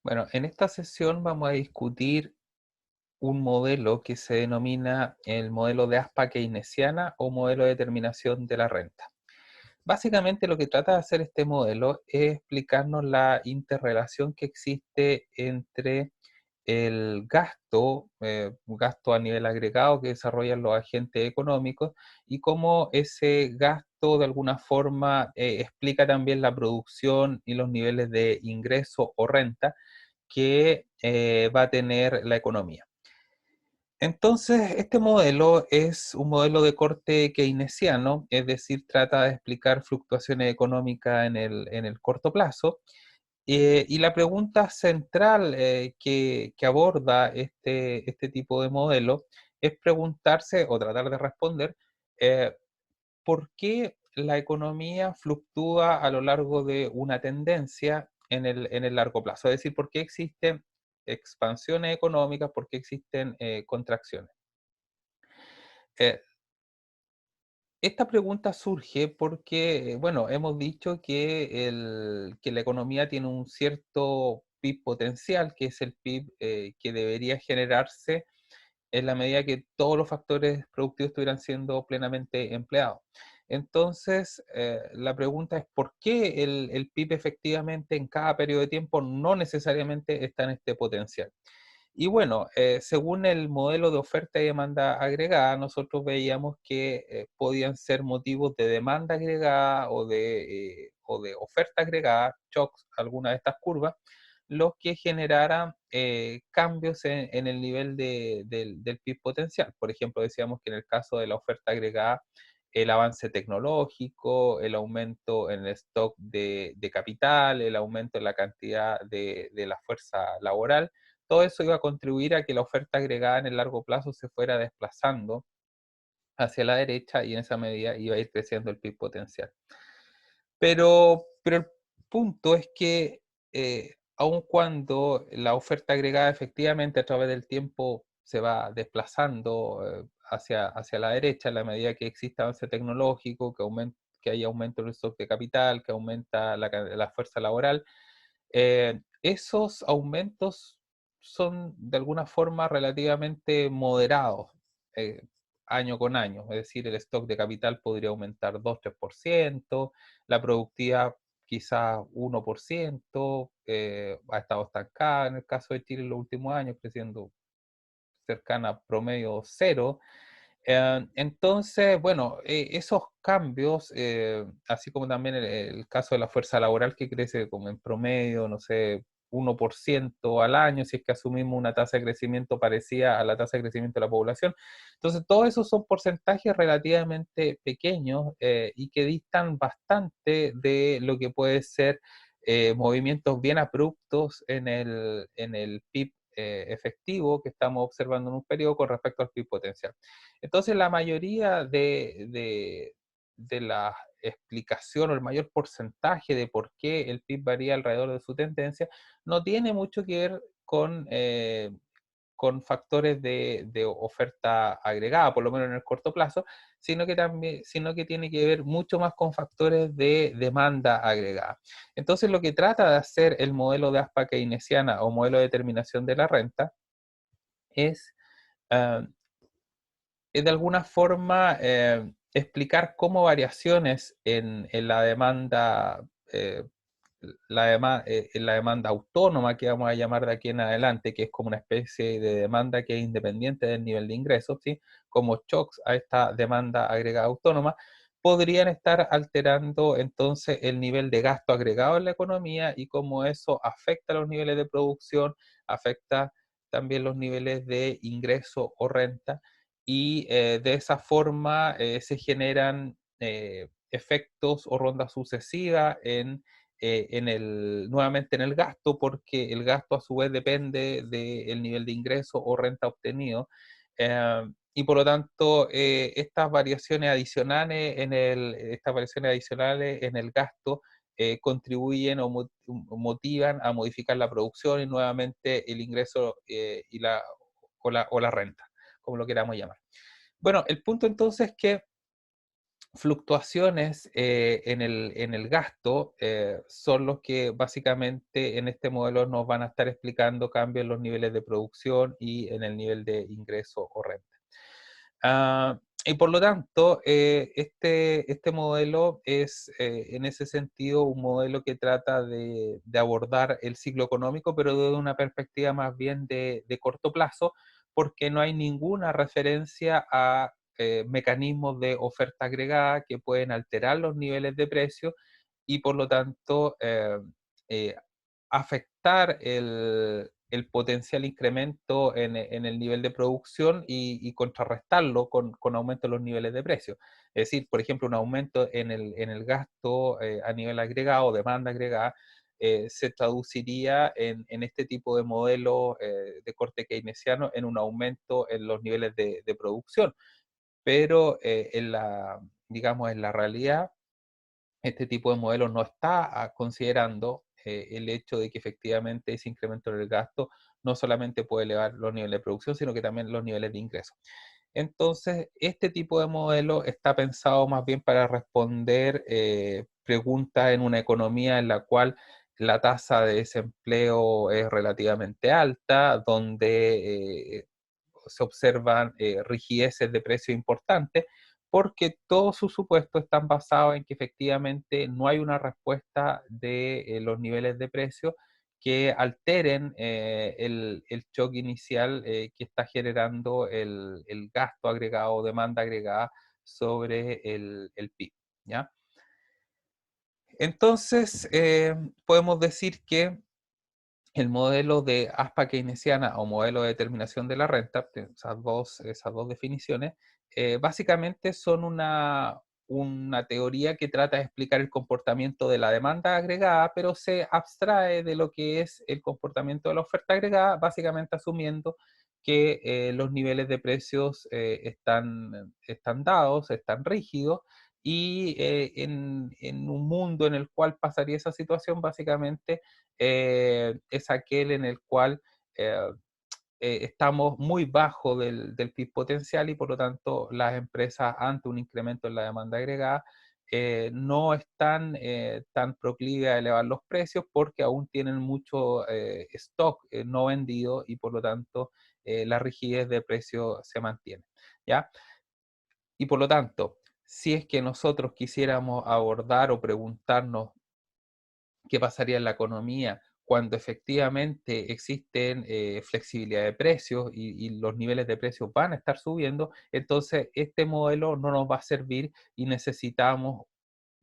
Bueno, en esta sesión vamos a discutir un modelo que se denomina el modelo de aspa keynesiana o modelo de determinación de la renta. Básicamente lo que trata de hacer este modelo es explicarnos la interrelación que existe entre el gasto, un gasto a nivel agregado que desarrollan los agentes económicos y cómo ese gasto de alguna forma explica también la producción y los niveles de ingreso o renta que va a tener la economía. Entonces, este modelo es un modelo de corte keynesiano, es decir, trata de explicar fluctuaciones económicas en el corto plazo. Y la pregunta central que aborda este tipo de modelo es preguntarse o tratar de responder eh, por qué la economía fluctúa a lo largo de una tendencia en el largo plazo. Es decir, por qué existen expansiones económicas, por qué existen contracciones. Eh, Esta pregunta surge porque, bueno, hemos dicho que la economía tiene un cierto PIB potencial, que es el PIB que debería generarse en la medida que todos los factores productivos estuvieran siendo plenamente empleados. Entonces, la pregunta es por qué el PIB efectivamente en cada periodo de tiempo no necesariamente está en este potencial. Y bueno, según el modelo de oferta y demanda agregada, nosotros veíamos que podían ser motivos de demanda agregada o de oferta agregada, shocks, alguna de estas curvas, los que generaran cambios en el nivel del PIB potencial. Por ejemplo, decíamos que en el caso de la oferta agregada, el avance tecnológico, el aumento en el stock de capital, el aumento en la cantidad de la fuerza laboral, todo eso iba a contribuir a que la oferta agregada en el largo plazo se fuera desplazando hacia la derecha y en esa medida iba a ir creciendo el PIB potencial. Pero el punto es que aun cuando la oferta agregada efectivamente a través del tiempo se va desplazando hacia la derecha, en la medida que existe avance tecnológico, que hay aumento del stock de capital, que aumenta la fuerza laboral, esos aumentos son de alguna forma relativamente moderados eh, año con año. Es decir, el stock de capital podría aumentar 2-3%, la productividad quizás 1%, ha estado estancada en el caso de Chile en los últimos años, creciendo cercana a promedio cero. Entonces, bueno, esos cambios, así como también el caso de la fuerza laboral que crece como en promedio, no sé, 1% al año, si es que asumimos una tasa de crecimiento parecida a la tasa de crecimiento de la población. Entonces, todos esos son porcentajes relativamente pequeños y que distan bastante de lo que puede ser movimientos bien abruptos en el PIB efectivo que estamos observando en un periodo con respecto al PIB potencial. Entonces, la mayoría de la explicación o el mayor porcentaje de por qué el PIB varía alrededor de su tendencia no tiene mucho que ver con factores de oferta agregada, por lo menos en el corto plazo, sino que tiene que ver mucho más con factores de demanda agregada. Entonces, lo que trata de hacer el modelo de aspa keynesiana o modelo de determinación de la renta es uh, de alguna forma explicar cómo variaciones en la demanda, en la demanda autónoma que vamos a llamar de aquí en adelante, que es como una especie de demanda que es independiente del nivel de ingresos, ¿sí? Como shocks a esta demanda agregada autónoma, podrían estar alterando entonces el nivel de gasto agregado en la economía y cómo eso afecta los niveles de producción, afecta también los niveles de ingreso o renta y de esa forma se generan efectos o rondas sucesivas nuevamente en el gasto, porque el gasto a su vez depende del nivel de ingreso o renta obtenido. Y por lo tanto, estas variaciones adicionales en el gasto contribuyen o motivan a modificar la producción y nuevamente el ingreso o la renta, como lo queramos llamar. Bueno, el punto entonces es que fluctuaciones en el gasto son los que básicamente en este modelo nos van a estar explicando cambios en los niveles de producción y en el nivel de ingreso o renta. Y por lo tanto, este modelo es en ese sentido un modelo que trata de abordar el ciclo económico, pero desde una perspectiva más bien de corto plazo, porque no hay ninguna referencia a mecanismos de oferta agregada que pueden alterar los niveles de precio y por lo tanto eh, afectar el potencial incremento en el nivel de producción y contrarrestarlo con aumento en los niveles de precio. Es decir, por ejemplo, un aumento en el gasto a nivel agregado, demanda agregada, se traduciría en este tipo de modelo de corte keynesiano en un aumento en los niveles de producción. Pero digamos, en la realidad este tipo de modelo no está considerando el hecho de que efectivamente ese incremento en el gasto no solamente puede elevar los niveles de producción, sino que también los niveles de ingreso. Entonces, este tipo de modelo está pensado más bien para responder preguntas en una economía en la cual la tasa de desempleo es relativamente alta, donde se observan rigideces de precio importantes, porque todos sus supuestos están basados en que efectivamente no hay una respuesta de los niveles de precio que alteren el choque inicial que está generando el gasto agregado o demanda agregada sobre el PIB, ¿ya? Entonces, podemos decir que el modelo de ASPA keynesiana o modelo de determinación de la renta, esas dos definiciones, básicamente son una teoría que trata de explicar el comportamiento de la demanda agregada, pero se abstrae de lo que es el comportamiento de la oferta agregada, básicamente asumiendo que los niveles de precios están dados, están rígidos, y en un mundo en el cual pasaría esa situación, básicamente es aquel en el cual eh, estamos muy bajo del PIB potencial y por lo tanto las empresas ante un incremento en la demanda agregada no están tan proclives a elevar los precios porque aún tienen mucho stock no vendido y por lo tanto la rigidez de precio se mantiene. ¿Ya? Y por lo tanto, si es que nosotros quisiéramos abordar o preguntarnos qué pasaría en la economía cuando efectivamente existen flexibilidad de precios y los niveles de precios van a estar subiendo, entonces este modelo no nos va a servir y necesitamos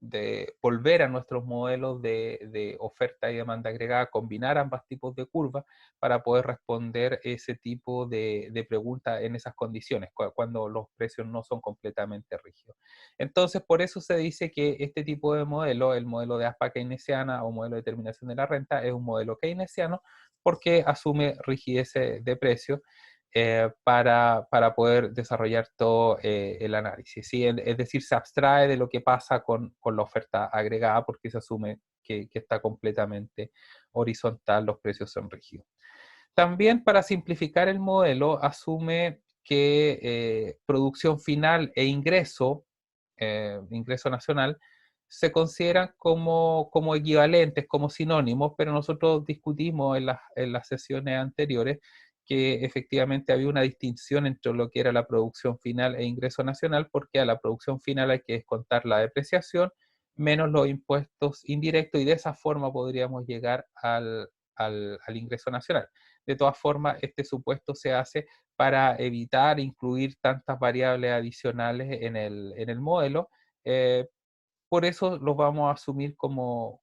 de volver a nuestros modelos de oferta y demanda agregada, combinar ambos tipos de curvas para poder responder ese tipo de preguntas en esas condiciones, cuando los precios no son completamente rígidos. Entonces, por eso se dice que este tipo de modelo, el modelo de ASPA keynesiana o modelo de determinación de la renta, es un modelo keynesiano porque asume rigidez de precios para poder desarrollar todo el análisis. ¿Sí? Es decir, se abstrae de lo que pasa con la oferta agregada porque se asume que está completamente horizontal, los precios son rígidos. También para simplificar el modelo, asume que producción final e ingreso nacional, se consideran como equivalentes, como sinónimos, pero nosotros discutimos en las sesiones anteriores que efectivamente había una distinción entre lo que era la producción final e ingreso nacional, porque a la producción final hay que descontar la depreciación menos los impuestos indirectos y de esa forma podríamos llegar al ingreso nacional. De todas formas, este supuesto se hace para evitar incluir tantas variables adicionales en el modelo. eh, por eso los vamos a asumir como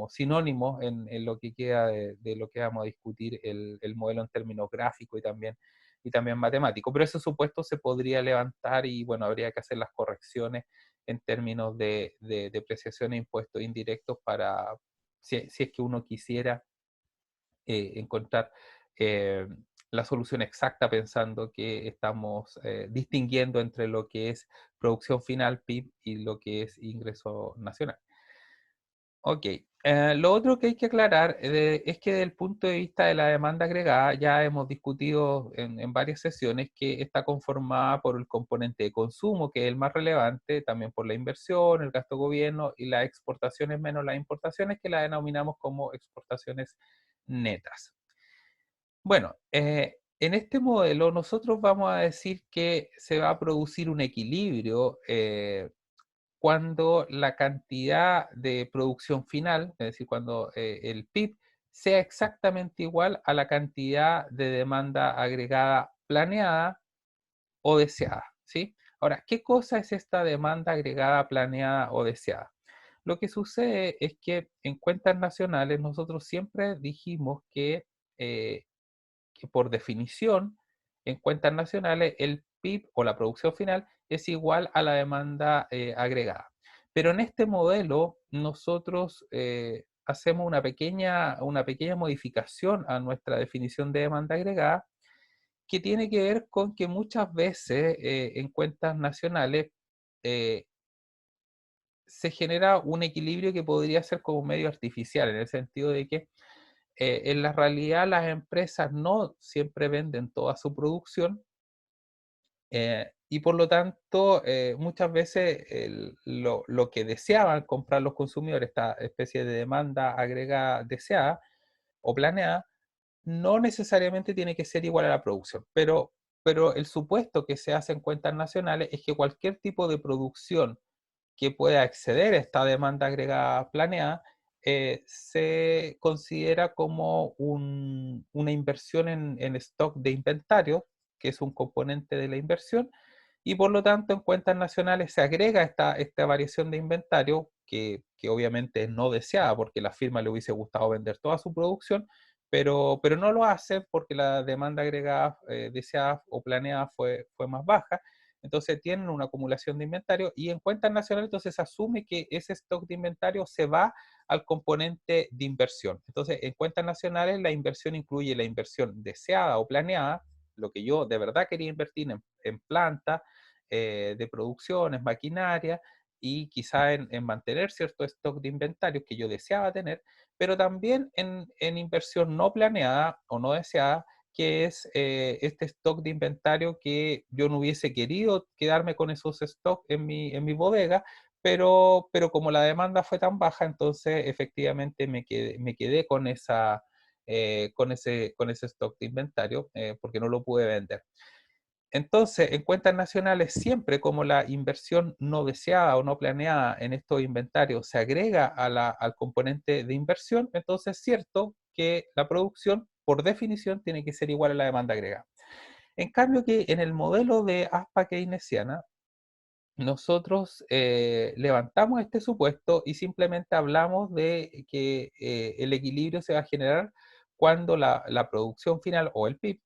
sinónimos en lo que queda de lo que vamos a discutir el modelo en términos gráficos y también matemáticos. Pero ese supuesto se podría levantar y bueno, habría que hacer las correcciones en términos de depreciación e impuestos indirectos para, si es que uno quisiera encontrar eh, la solución exacta pensando que estamos distinguiendo entre lo que es producción final PIB y lo que es ingreso nacional. Ok. Lo otro que hay que aclarar es que desde el punto de vista de la demanda agregada, ya hemos discutido en varias sesiones que está conformada por el componente de consumo, que es el más relevante, también por la inversión, el gasto de gobierno y las exportaciones menos las importaciones, que las denominamos como exportaciones netas. Bueno, en este modelo nosotros vamos a decir que se va a producir un equilibrio cuando la cantidad de producción final, es decir, cuando el PIB sea exactamente igual a la cantidad de demanda agregada planeada o deseada, ¿sí? Ahora, ¿qué cosa es esta demanda agregada planeada o deseada? Lo que sucede es que en cuentas nacionales nosotros siempre dijimos que por definición, en cuentas nacionales, el PIB o la producción final es igual a la demanda agregada. Pero en este modelo, nosotros hacemos una pequeña modificación a nuestra definición de demanda agregada, que tiene que ver con que muchas veces en cuentas nacionales eh, se genera un equilibrio que podría ser como medio artificial, en el sentido de que en la realidad las empresas no siempre venden toda su producción y por lo tanto muchas veces lo que deseaban comprar los consumidores, esta especie de demanda agregada deseada o planeada, no necesariamente tiene que ser igual a la producción, pero el supuesto que se hace en cuentas nacionales es que cualquier tipo de producción que pueda exceder esta demanda agregada planeada, se considera como una inversión en stock de inventario, que es un componente de la inversión, y por lo tanto en cuentas nacionales se agrega esta variación de inventario que obviamente es no deseada porque la firma le hubiese gustado vender toda su producción, pero no lo hace porque la demanda agregada deseada o planeada fue más baja. Entonces tienen una acumulación de inventario y en cuentas nacionales entonces se asume que ese stock de inventario se va al componente de inversión. Entonces en cuentas nacionales la inversión incluye la inversión deseada o planeada, lo que yo de verdad quería invertir en planta de producción, en maquinaria y quizá en mantener cierto stock de inventarios que yo deseaba tener, pero también en inversión no planeada o no deseada, que es este stock de inventario que yo no hubiese querido quedarme con esos stocks en mi bodega, pero como la demanda fue tan baja, entonces efectivamente me quedé con ese stock de inventario porque no lo pude vender. Entonces, en cuentas nacionales, siempre como la inversión no deseada o no planeada en estos inventarios se agrega al componente de inversión, entonces es cierto que la producción, por definición, tiene que ser igual a la demanda agregada. En cambio que en el modelo de ASPA keynesiana, nosotros levantamos este supuesto y simplemente hablamos de que el equilibrio se va a generar cuando la producción final o el PIB,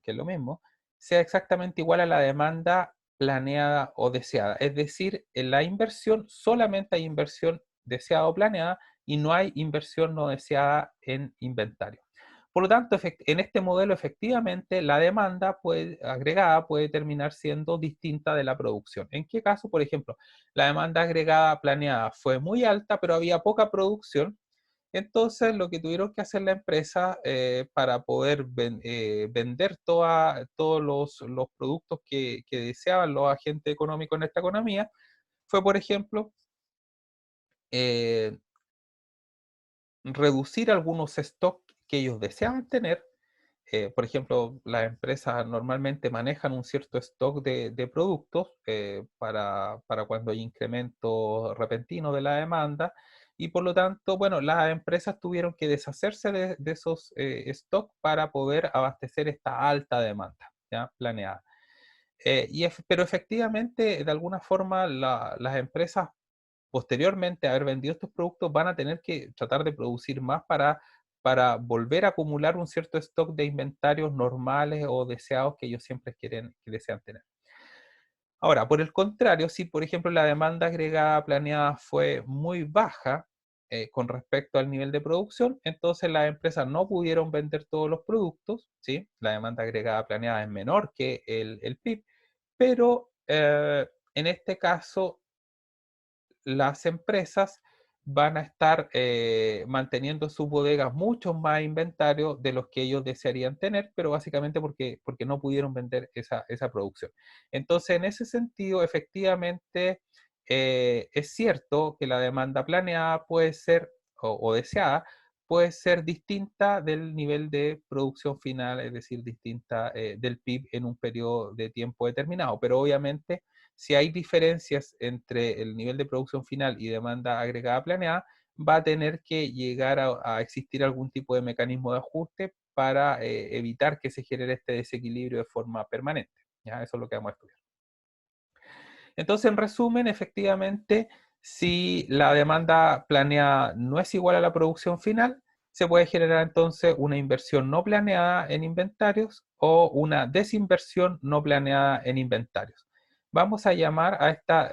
que es lo mismo, sea exactamente igual a la demanda planeada o deseada. Es decir, en la inversión solamente hay inversión deseada o planeada y no hay inversión no deseada en inventario. Por lo tanto, en este modelo efectivamente la demanda agregada puede terminar siendo distinta de la producción. ¿En qué caso? Por ejemplo, la demanda agregada planeada fue muy alta, pero había poca producción. Entonces, lo que tuvieron que hacer la empresa para poder vender todos los productos que deseaban los agentes económicos en esta economía fue, por ejemplo, eh, reducir algunos stocks que ellos deseaban tener. Por ejemplo, las empresas normalmente manejan un cierto stock de productos para cuando hay incremento repentino de la demanda y por lo tanto, bueno, las empresas tuvieron que deshacerse de esos stocks para poder abastecer esta alta demanda, ¿ya? Planeada. Pero efectivamente, de alguna forma, las empresas posteriormente a haber vendido estos productos van a tener que tratar de producir más para volver a acumular un cierto stock de inventarios normales o deseados que ellos siempre que desean tener. Ahora, por el contrario, si por ejemplo la demanda agregada planeada fue muy baja con respecto al nivel de producción, entonces las empresas no pudieron vender todos los productos, ¿sí? La demanda agregada planeada es menor que el PIB, pero en este caso las empresas van a estar manteniendo sus bodegas muchos más inventarios de los que ellos desearían tener, pero básicamente porque no pudieron vender esa producción. Entonces, en ese sentido, efectivamente, es cierto que la demanda planeada puede ser, o deseada, puede ser distinta del nivel de producción final, es decir, distinta del PIB en un periodo de tiempo determinado, pero obviamente si hay diferencias entre el nivel de producción final y demanda agregada planeada, va a tener que llegar a existir algún tipo de mecanismo de ajuste para evitar que se genere este desequilibrio de forma permanente. ¿Ya? Eso es lo que vamos a estudiar. Entonces, en resumen, efectivamente, si la demanda planeada no es igual a la producción final, se puede generar entonces una inversión no planeada en inventarios o una desinversión no planeada en inventarios. Vamos a llamar a esta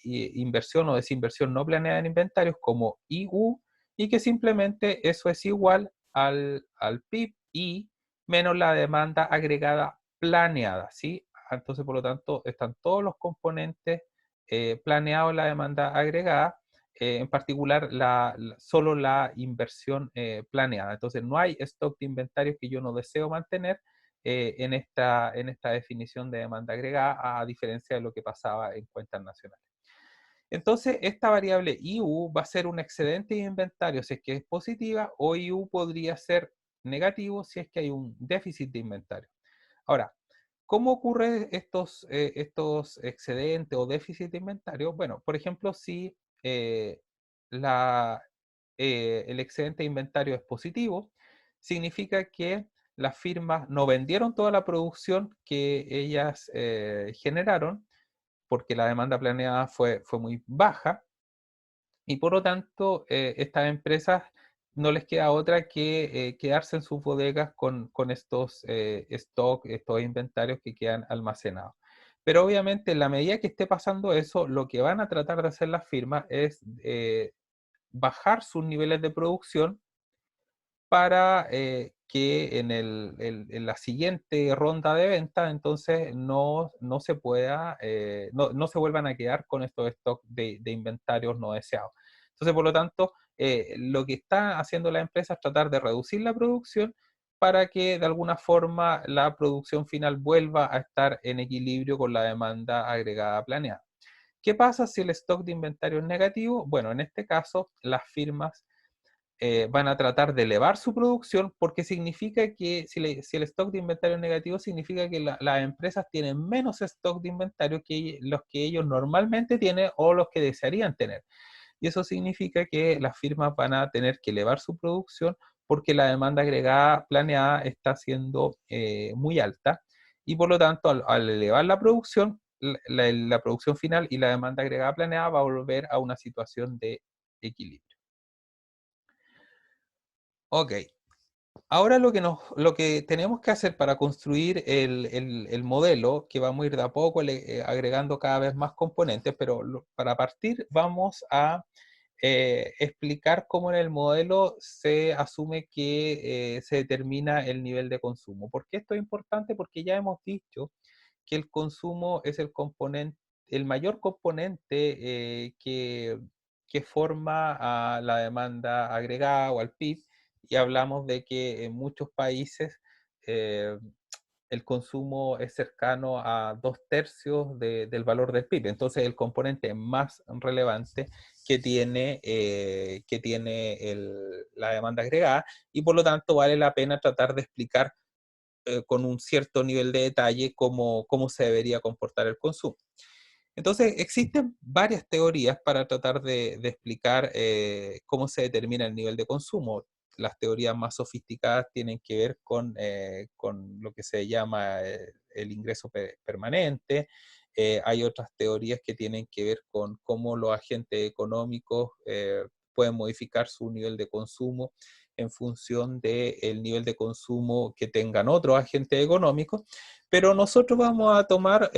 inversión o desinversión no planeada en inventarios como IU y que simplemente eso es igual al PIB y menos la demanda agregada planeada, ¿sí? Entonces, por lo tanto, están todos los componentes planeados en la demanda agregada, en particular solo la inversión planeada. Entonces, no hay stock de inventarios que yo no deseo mantener en esta definición de demanda agregada, a diferencia de lo que pasaba en cuentas nacionales. Entonces, esta variable IU va a ser un excedente de inventario si es que es positiva, o IU podría ser negativo si es que hay un déficit de inventario. Ahora, ¿cómo ocurre estos excedentes o déficit de inventario? Bueno, por ejemplo, si eh, la, el excedente de inventario es positivo, significa que las firmas no vendieron toda la producción que ellas generaron, porque la demanda planeada fue muy baja, y por lo tanto, estas empresas no les queda otra que quedarse en sus bodegas con estos stock, estos inventarios que quedan almacenados. Pero obviamente, en la medida que esté pasando eso, lo que van a tratar de hacer las firmas es bajar sus niveles de producción para que en la siguiente ronda de venta, entonces no se pueda, no se vuelvan a quedar con estos stocks de inventarios no deseados. Entonces, por lo tanto, lo que está haciendo la empresa es tratar de reducir la producción para que de alguna forma la producción final vuelva a estar en equilibrio con la demanda agregada planeada. ¿Qué pasa si el stock de inventario es negativo? Bueno, en este caso, las firmas van a tratar de elevar su producción, porque significa que si el stock de inventario es negativo, significa que las empresas tienen menos stock de inventario que los que ellos normalmente tienen o los que desearían tener. Y eso significa que las firmas van a tener que elevar su producción porque la demanda agregada planeada está siendo muy alta, y por lo tanto, al elevar la producción, la producción final y la demanda agregada planeada va a volver a una situación de equilibrio. Ok, ahora lo que tenemos que hacer para construir el modelo, que vamos a ir de a poco agregando cada vez más componentes, pero para partir vamos a explicar cómo en el modelo se asume que se determina el nivel de consumo. ¿Por qué esto es importante? Porque ya hemos dicho que el consumo es el mayor componente que forma a la demanda agregada o al PIB, y hablamos de que en muchos países eh, el consumo es cercano a 2/3 del valor del PIB. Entonces, el componente más relevante que tiene la demanda agregada, y por lo tanto vale la pena tratar de explicar con un cierto nivel de detalle cómo se debería comportar el consumo. Entonces, existen varias teorías para tratar de explicar cómo se determina el nivel de consumo. Las teorías más sofisticadas tienen que ver con lo que se llama el ingreso permanente. Hay otras teorías que tienen que ver con cómo los agentes económicos pueden modificar su nivel de consumo en función del nivel de consumo que tengan otros agentes económicos. Pero nosotros vamos a tomar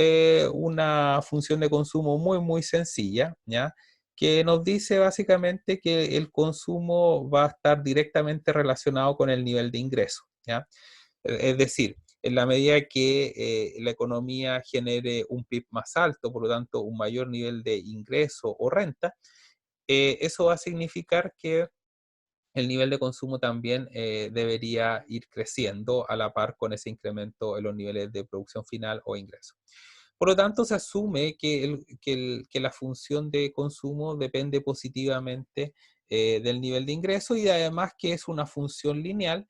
una función de consumo muy, muy sencilla, ¿ya? Que nos dice básicamente que el consumo va a estar directamente relacionado con el nivel de ingreso, ¿ya? Es decir, en la medida que la economía genere un PIB más alto, por lo tanto un mayor nivel de ingreso o renta, eso va a significar que el nivel de consumo también debería ir creciendo a la par con ese incremento en los niveles de producción final o ingreso. Por lo tanto, se asume que la función de consumo depende positivamente del nivel de ingreso y además que es una función lineal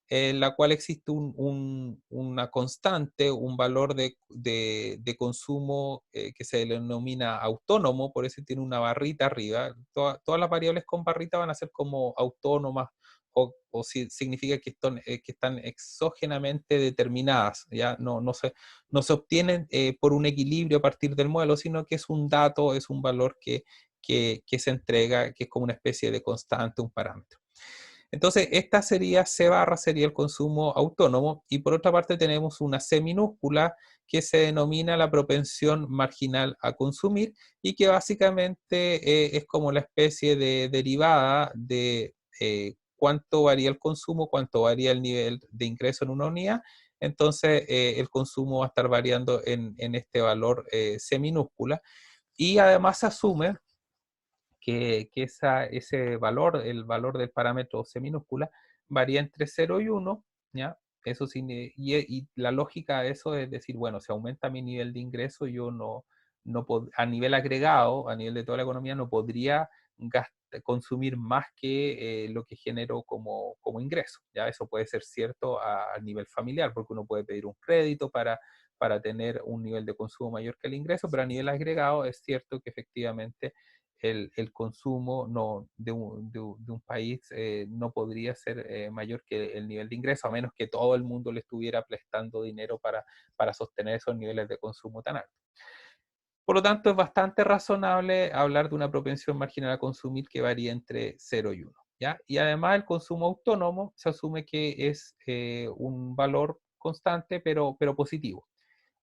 en la cual existe una constante, un valor de consumo que se denomina autónomo, por eso tiene una barrita arriba. Todas las variables con barrita van a ser como autónomas o si, significa que están exógenamente determinadas, ¿ya? No se obtienen por un equilibrio a partir del modelo, sino que es un dato, es un valor que se entrega, que es como una especie de constante, un parámetro. Entonces, esta sería C barra, sería el consumo autónomo, y por otra parte tenemos una C minúscula que se denomina la propensión marginal a consumir y que básicamente es como la especie de derivada de cuánto varía el consumo, cuánto varía el nivel de ingreso en una unidad. Entonces, el consumo va a estar variando en este valor C minúscula y además se asume ese valor, el valor del parámetro C minúscula, varía entre 0 y 1, ¿ya? Eso y la lógica de eso es decir, bueno, si aumenta mi nivel de ingreso, yo a nivel agregado, a nivel de toda la economía, no podría consumir más que lo que genero como ingreso, ¿ya? Eso puede ser cierto a nivel familiar, porque uno puede pedir un crédito para tener un nivel de consumo mayor que el ingreso, pero a nivel agregado es cierto que efectivamente el consumo de un país no podría ser mayor que el nivel de ingreso, a menos que todo el mundo le estuviera prestando dinero para sostener esos niveles de consumo tan altos. Por lo tanto, es bastante razonable hablar de una propensión marginal a consumir que varía entre 0 y 1. ¿Ya? Y además el consumo autónomo se asume que es un valor constante, pero positivo.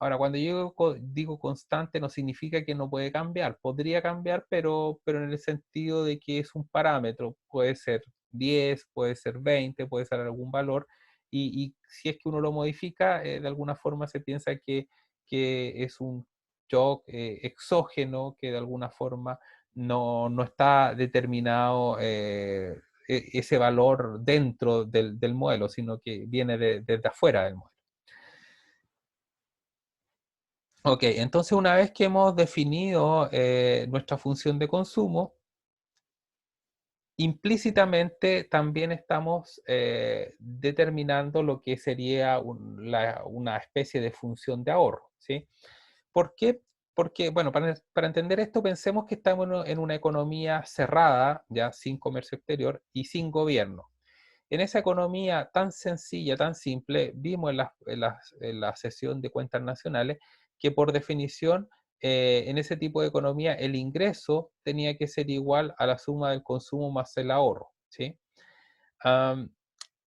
Ahora, cuando yo digo constante no significa que no puede cambiar. Podría cambiar, pero en el sentido de que es un parámetro. Puede ser 10, puede ser 20, puede ser algún valor. Y si es que uno lo modifica, de alguna forma se piensa que es un shock exógeno que de alguna forma no está determinado ese valor dentro del modelo, sino que viene desde afuera del modelo. Ok, entonces una vez que hemos definido nuestra función de consumo, implícitamente también estamos determinando lo que sería una especie de función de ahorro, ¿sí? ¿Por qué? Porque, bueno, para entender esto, pensemos que estamos en una economía cerrada, ya sin comercio exterior y sin gobierno. En esa economía tan sencilla, tan simple, vimos en la sesión de cuentas nacionales que por definición en ese tipo de economía el ingreso tenía que ser igual a la suma del consumo más el ahorro, ¿sí? Um,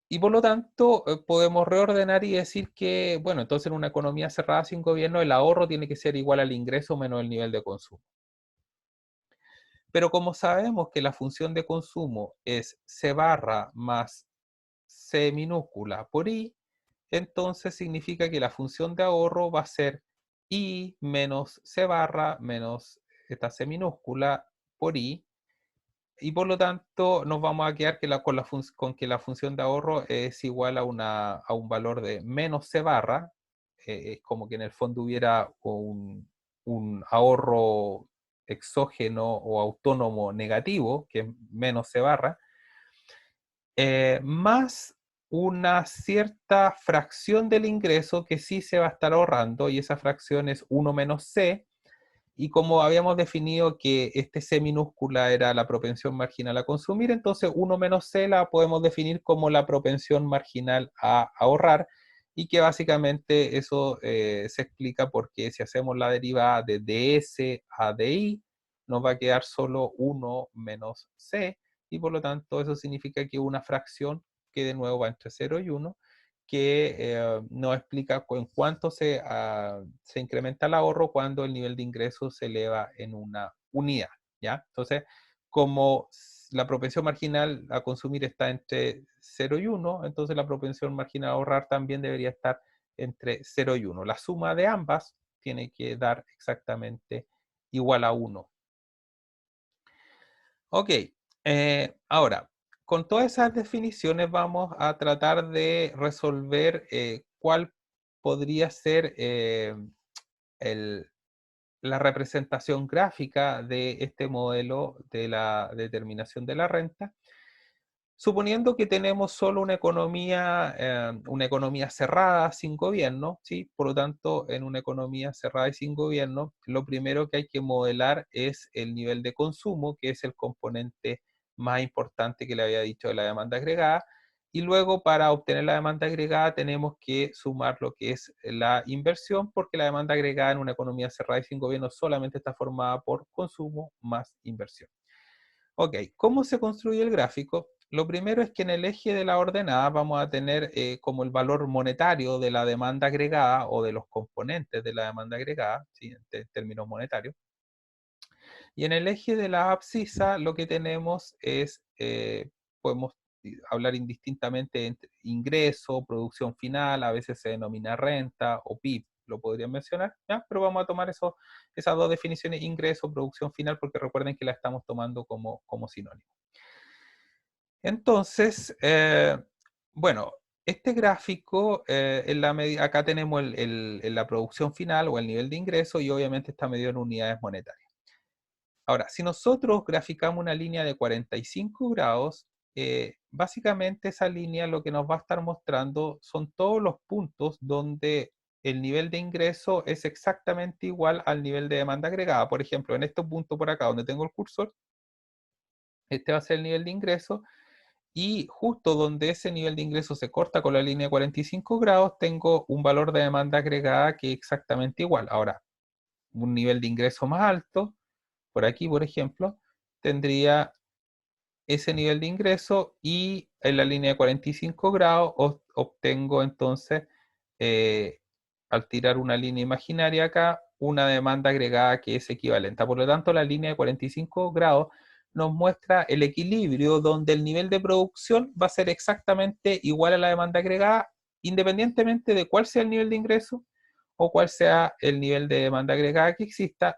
y por lo tanto podemos reordenar y decir que, bueno, entonces en una economía cerrada sin gobierno el ahorro tiene que ser igual al ingreso menos el nivel de consumo. Pero como sabemos que la función de consumo es C barra más C minúscula por I, entonces significa que la función de ahorro va a ser I menos C barra menos esta C minúscula por I, y por lo tanto nos vamos a quedar con que la función de ahorro es igual a un valor de menos C barra, es como que en el fondo hubiera un ahorro exógeno o autónomo negativo, que es menos C barra, más una cierta fracción del ingreso que sí se va a estar ahorrando, y esa fracción es 1 menos C, y como habíamos definido que este C minúscula era la propensión marginal a consumir, entonces 1 menos C la podemos definir como la propensión marginal a ahorrar, y que básicamente eso se explica porque si hacemos la derivada de ds a di, nos va a quedar solo 1 menos C, y por lo tanto eso significa que una fracción que de nuevo va entre 0 y 1, que nos explica en cuánto se incrementa el ahorro cuando el nivel de ingreso se eleva en una unidad, ¿ya? Entonces, como la propensión marginal a consumir está entre 0 y 1, entonces la propensión marginal a ahorrar también debería estar entre 0 y 1. La suma de ambas tiene que dar exactamente igual a 1. Ok, ahora, con todas esas definiciones vamos a tratar de resolver cuál podría ser el- la representación gráfica de este modelo de la determinación de la renta. Suponiendo que tenemos solo una economía cerrada sin gobierno, ¿sí? Por lo tanto, en una economía cerrada y sin gobierno, lo primero que hay que modelar es el nivel de consumo, que es el componente más importante que le había dicho de la demanda agregada. Y luego, para obtener la demanda agregada, tenemos que sumar lo que es la inversión, porque la demanda agregada en una economía cerrada y sin gobierno solamente está formada por consumo más inversión. Ok, ¿cómo se construye el gráfico? Lo primero es que en el eje de la ordenada vamos a tener como el valor monetario de la demanda agregada o de los componentes de la demanda agregada, ¿sí? En términos monetarios. Y en el eje de la abscisa lo que tenemos es, podemos hablar indistintamente entre ingreso, producción final, a veces se denomina renta o PIB, lo podrían mencionar, ¿ya? Pero vamos a tomar esas dos definiciones, ingreso, producción final, porque recuerden que la estamos tomando como sinónimo. Entonces, bueno, este gráfico, acá tenemos la producción final o el nivel de ingreso y obviamente está medido en unidades monetarias. Ahora, si nosotros graficamos una línea de 45 grados, básicamente esa línea lo que nos va a estar mostrando son todos los puntos donde el nivel de ingreso es exactamente igual al nivel de demanda agregada. Por ejemplo, en este punto por acá donde tengo el cursor, este va a ser el nivel de ingreso y justo donde ese nivel de ingreso se corta con la línea de 45 grados, tengo un valor de demanda agregada que es exactamente igual. Ahora, un nivel de ingreso más alto, por aquí, por ejemplo, tendría ese nivel de ingreso y en la línea de 45 grados obtengo entonces, eh, al tirar una línea imaginaria acá, una demanda agregada que es equivalente. Por lo tanto, la línea de 45 grados nos muestra el equilibrio donde el nivel de producción va a ser exactamente igual a la demanda agregada, independientemente de cuál sea el nivel de ingreso o cuál sea el nivel de demanda agregada que exista.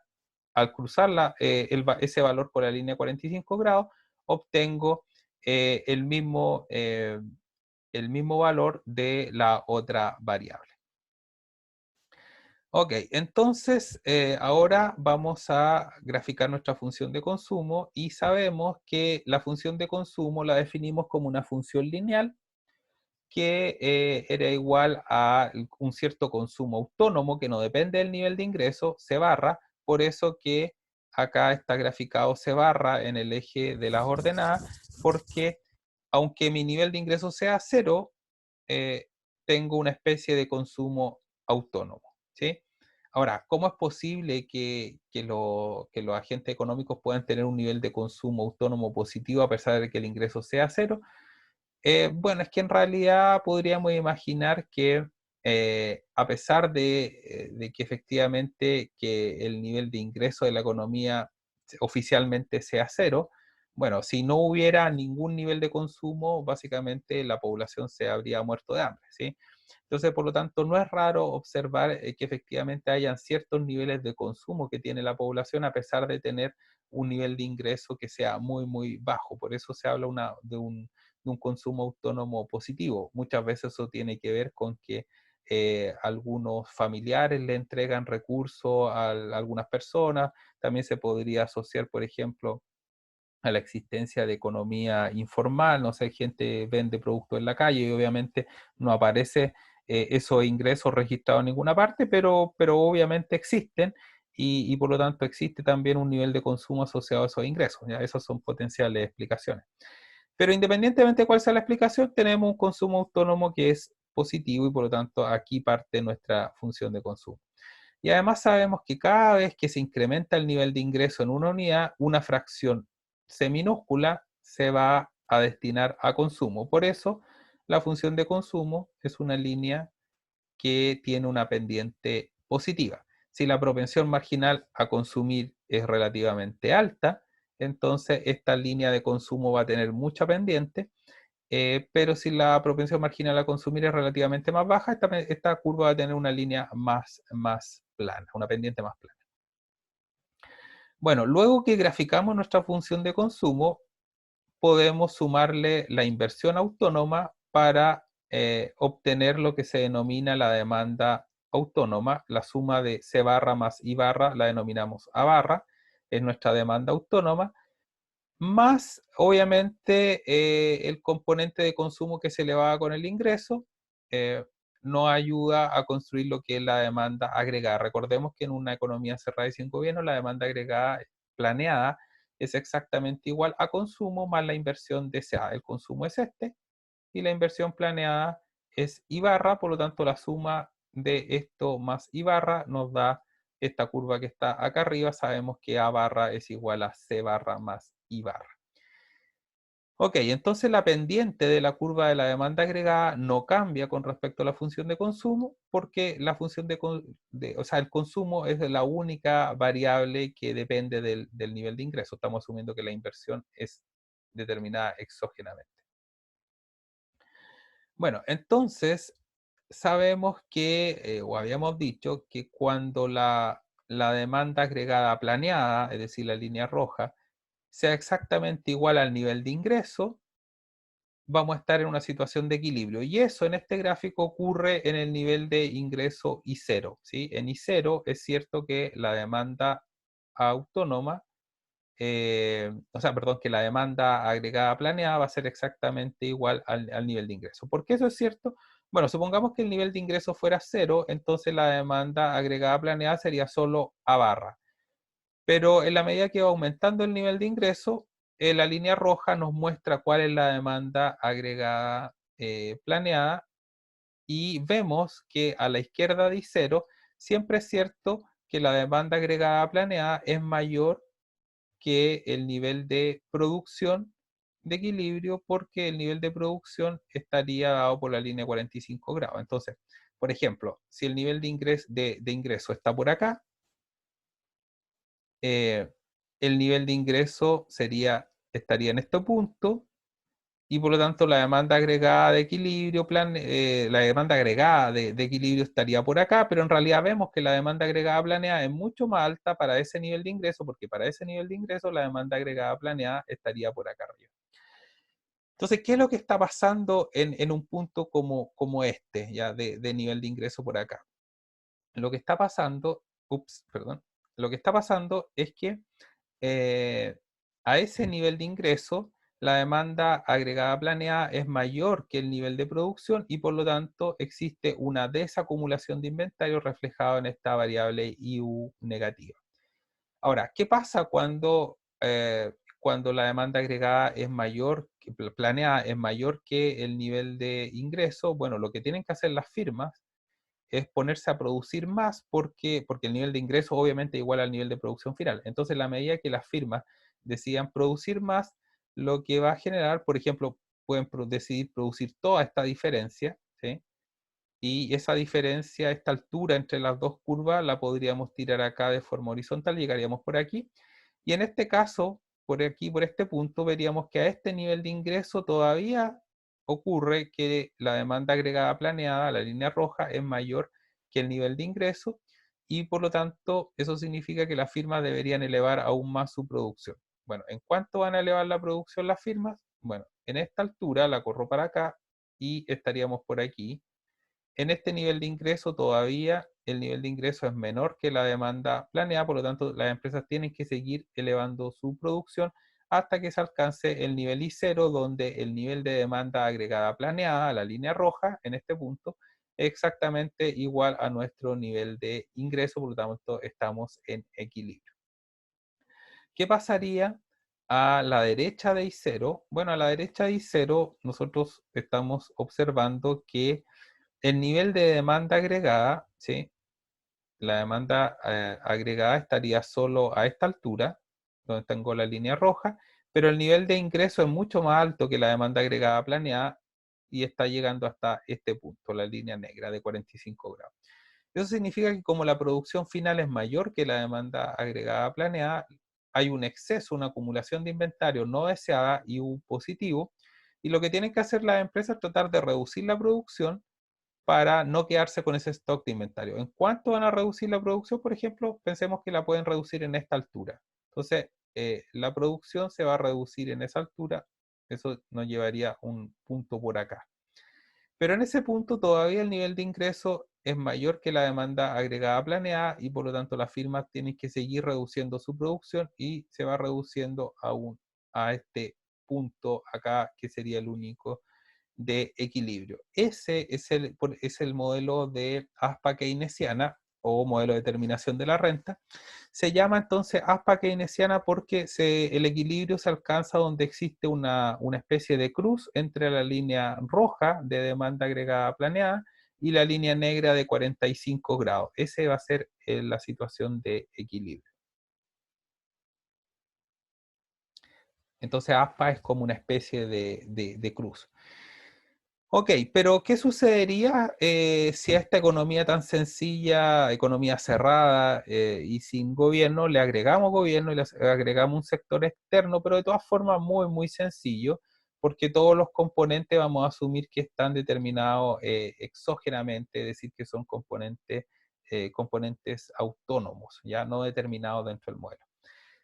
Al cruzar ese valor por la línea de 45 grados, obtengo eh, el mismo, eh, el mismo valor de la otra variable. Ok, entonces ahora vamos a graficar nuestra función de consumo y sabemos que la función de consumo la definimos como una función lineal que era igual a un cierto consumo autónomo que no depende del nivel de ingreso, C barra, por eso que acá está graficado C barra en el eje de las ordenadas, porque aunque mi nivel de ingreso sea cero, eh, tengo una especie de consumo autónomo, ¿sí? Ahora, ¿cómo es posible que los agentes económicos puedan tener un nivel de consumo autónomo positivo a pesar de que el ingreso sea cero? Bueno, es que en realidad podríamos imaginar que a pesar de que efectivamente que el nivel de ingreso de la economía oficialmente sea cero, bueno, si no hubiera ningún nivel de consumo, básicamente la población se habría muerto de hambre, ¿sí? Entonces, por lo tanto, no es raro observar que efectivamente hayan ciertos niveles de consumo que tiene la población a pesar de tener un nivel de ingreso que sea muy, muy bajo. Por eso se habla de un consumo autónomo positivo. Muchas veces eso tiene que ver con que algunos familiares le entregan recursos a algunas personas. También se podría asociar, por ejemplo, a la existencia de economía informal, no sé, gente vende productos en la calle y obviamente no aparece esos ingresos registrados en ninguna parte, pero obviamente existen y por lo tanto existe también un nivel de consumo asociado a esos ingresos, ¿ya? Esas son potenciales explicaciones. Pero independientemente de cuál sea la explicación, tenemos un consumo autónomo que es positivo y por lo tanto aquí parte nuestra función de consumo. Y además sabemos que cada vez que se incrementa el nivel de ingreso en una unidad, una fracción C minúscula se va a destinar a consumo. Por eso, la función de consumo es una línea que tiene una pendiente positiva. Si la propensión marginal a consumir es relativamente alta, entonces esta línea de consumo va a tener mucha pendiente, pero si la propensión marginal a consumir es relativamente más baja, esta curva va a tener una línea más plana, una pendiente más plana. Bueno, luego que graficamos nuestra función de consumo, podemos sumarle la inversión autónoma para obtener lo que se denomina la demanda autónoma. La suma de C barra más I barra la denominamos A barra, es nuestra demanda autónoma, más obviamente el componente de consumo que se elevaba con el ingreso, eh, nos ayuda a construir lo que es la demanda agregada. Recordemos que en una economía cerrada y sin gobierno, la demanda agregada planeada es exactamente igual a consumo más la inversión deseada. El consumo es este y la inversión planeada es I barra, por lo tanto la suma de esto más I barra nos da esta curva que está acá arriba. Sabemos que A barra es igual a C barra más I barra. Ok, entonces la pendiente de la curva de la demanda agregada no cambia con respecto a la función de consumo, porque la función o sea, el consumo es la única variable que depende del nivel de ingreso. Estamos asumiendo que la inversión es determinada exógenamente. Bueno, entonces sabemos que, o habíamos dicho, que cuando la demanda agregada planeada, es decir, la línea roja, sea exactamente igual al nivel de ingreso, vamos a estar en una situación de equilibrio. Y eso en este gráfico ocurre en el nivel de ingreso I0, ¿sí? En I0 es cierto que la demanda autónoma, o sea, perdón, que la demanda agregada planeada va a ser exactamente igual al nivel de ingreso. ¿Por qué eso es cierto? Bueno, supongamos que el nivel de ingreso fuera 0, entonces la demanda agregada planeada sería solo A barra. Pero en la medida que va aumentando el nivel de ingreso, la línea roja nos muestra cuál es la demanda agregada planeada y vemos que a la izquierda de I0 siempre es cierto que la demanda agregada planeada es mayor que el nivel de producción de equilibrio, porque el nivel de producción estaría dado por la línea 45 grados. Entonces, por ejemplo, si el nivel de ingreso está por acá, eh, el nivel de ingreso estaría en este punto y por lo tanto la demanda agregada de equilibrio, la demanda agregada de equilibrio estaría por acá, pero en realidad vemos que la demanda agregada planeada es mucho más alta para ese nivel de ingreso, porque para ese nivel de ingreso la demanda agregada planeada estaría por acá arriba. Entonces, ¿qué es lo que está pasando en un punto como este, ya de nivel de ingreso por acá? Lo que está pasando, perdón, lo que está pasando es que eh, a ese nivel de ingreso, la demanda agregada planeada es mayor que el nivel de producción y por lo tanto existe una desacumulación de inventario reflejado en esta variable IU negativa. Ahora, ¿qué pasa cuando la demanda agregada es mayor, planeada es mayor que el nivel de ingreso? Bueno, lo que tienen que hacer las firmas es ponerse a producir más porque el nivel de ingreso obviamente es igual al nivel de producción final. Entonces, la medida que las firmas decidan producir más, lo que va a generar, por ejemplo, pueden decidir producir toda esta diferencia, ¿sí? Y esa diferencia, esta altura entre las dos curvas, la podríamos tirar acá de forma horizontal, llegaríamos por aquí. Y en este caso, por aquí, por este punto, veríamos que a este nivel de ingreso todavía ocurre que la demanda agregada planeada, la línea roja, es mayor que el nivel de ingreso y por lo tanto eso significa que las firmas deberían elevar aún más su producción. Bueno, ¿en cuánto van a elevar la producción las firmas? Bueno, en esta altura la corro para acá y estaríamos por aquí. En este nivel de ingreso todavía el nivel de ingreso es menor que la demanda planeada, por lo tanto las empresas tienen que seguir elevando su producción hasta que se alcance el nivel I0, donde el nivel de demanda agregada planeada, la línea roja, en este punto, es exactamente igual a nuestro nivel de ingreso, por lo tanto estamos en equilibrio. ¿Qué pasaría a la derecha de I0? Bueno, a la derecha de I0 nosotros estamos observando que el nivel de demanda agregada, ¿sí? La demanda agregada estaría solo a esta altura, donde tengo la línea roja, pero el nivel de ingreso es mucho más alto que la demanda agregada planeada y está llegando hasta este punto, la línea negra de 45 grados. Eso significa que como la producción final es mayor que la demanda agregada planeada, hay un exceso, una acumulación de inventario no deseada y un positivo, y lo que tienen que hacer las empresas es tratar de reducir la producción para no quedarse con ese stock de inventario. ¿En cuánto van a reducir la producción? Por ejemplo, pensemos que la pueden reducir en esta altura. Entonces, la producción se va a reducir en esa altura, eso nos llevaría un punto por acá. Pero en ese punto todavía el nivel de ingreso es mayor que la demanda agregada planeada y por lo tanto las firmas tienen que seguir reduciendo su producción y se va reduciendo a este punto acá que sería el único de equilibrio. Ese es el modelo de ASPA keynesiana o modelo de determinación de la renta. Se llama entonces ASPA keynesiana porque el equilibrio se alcanza donde existe una especie de cruz entre la línea roja de demanda agregada planeada y la línea negra de 45 grados. Esa va a ser la situación de equilibrio. Entonces ASPA es como una especie de cruz. Ok, pero ¿qué sucedería si a esta economía tan sencilla, economía cerrada y sin gobierno, le agregamos gobierno y le agregamos un sector externo, pero de todas formas muy sencillo, porque todos los componentes vamos a asumir que están determinados exógenamente, es decir, que son componentes autónomos, ya no determinados dentro del modelo.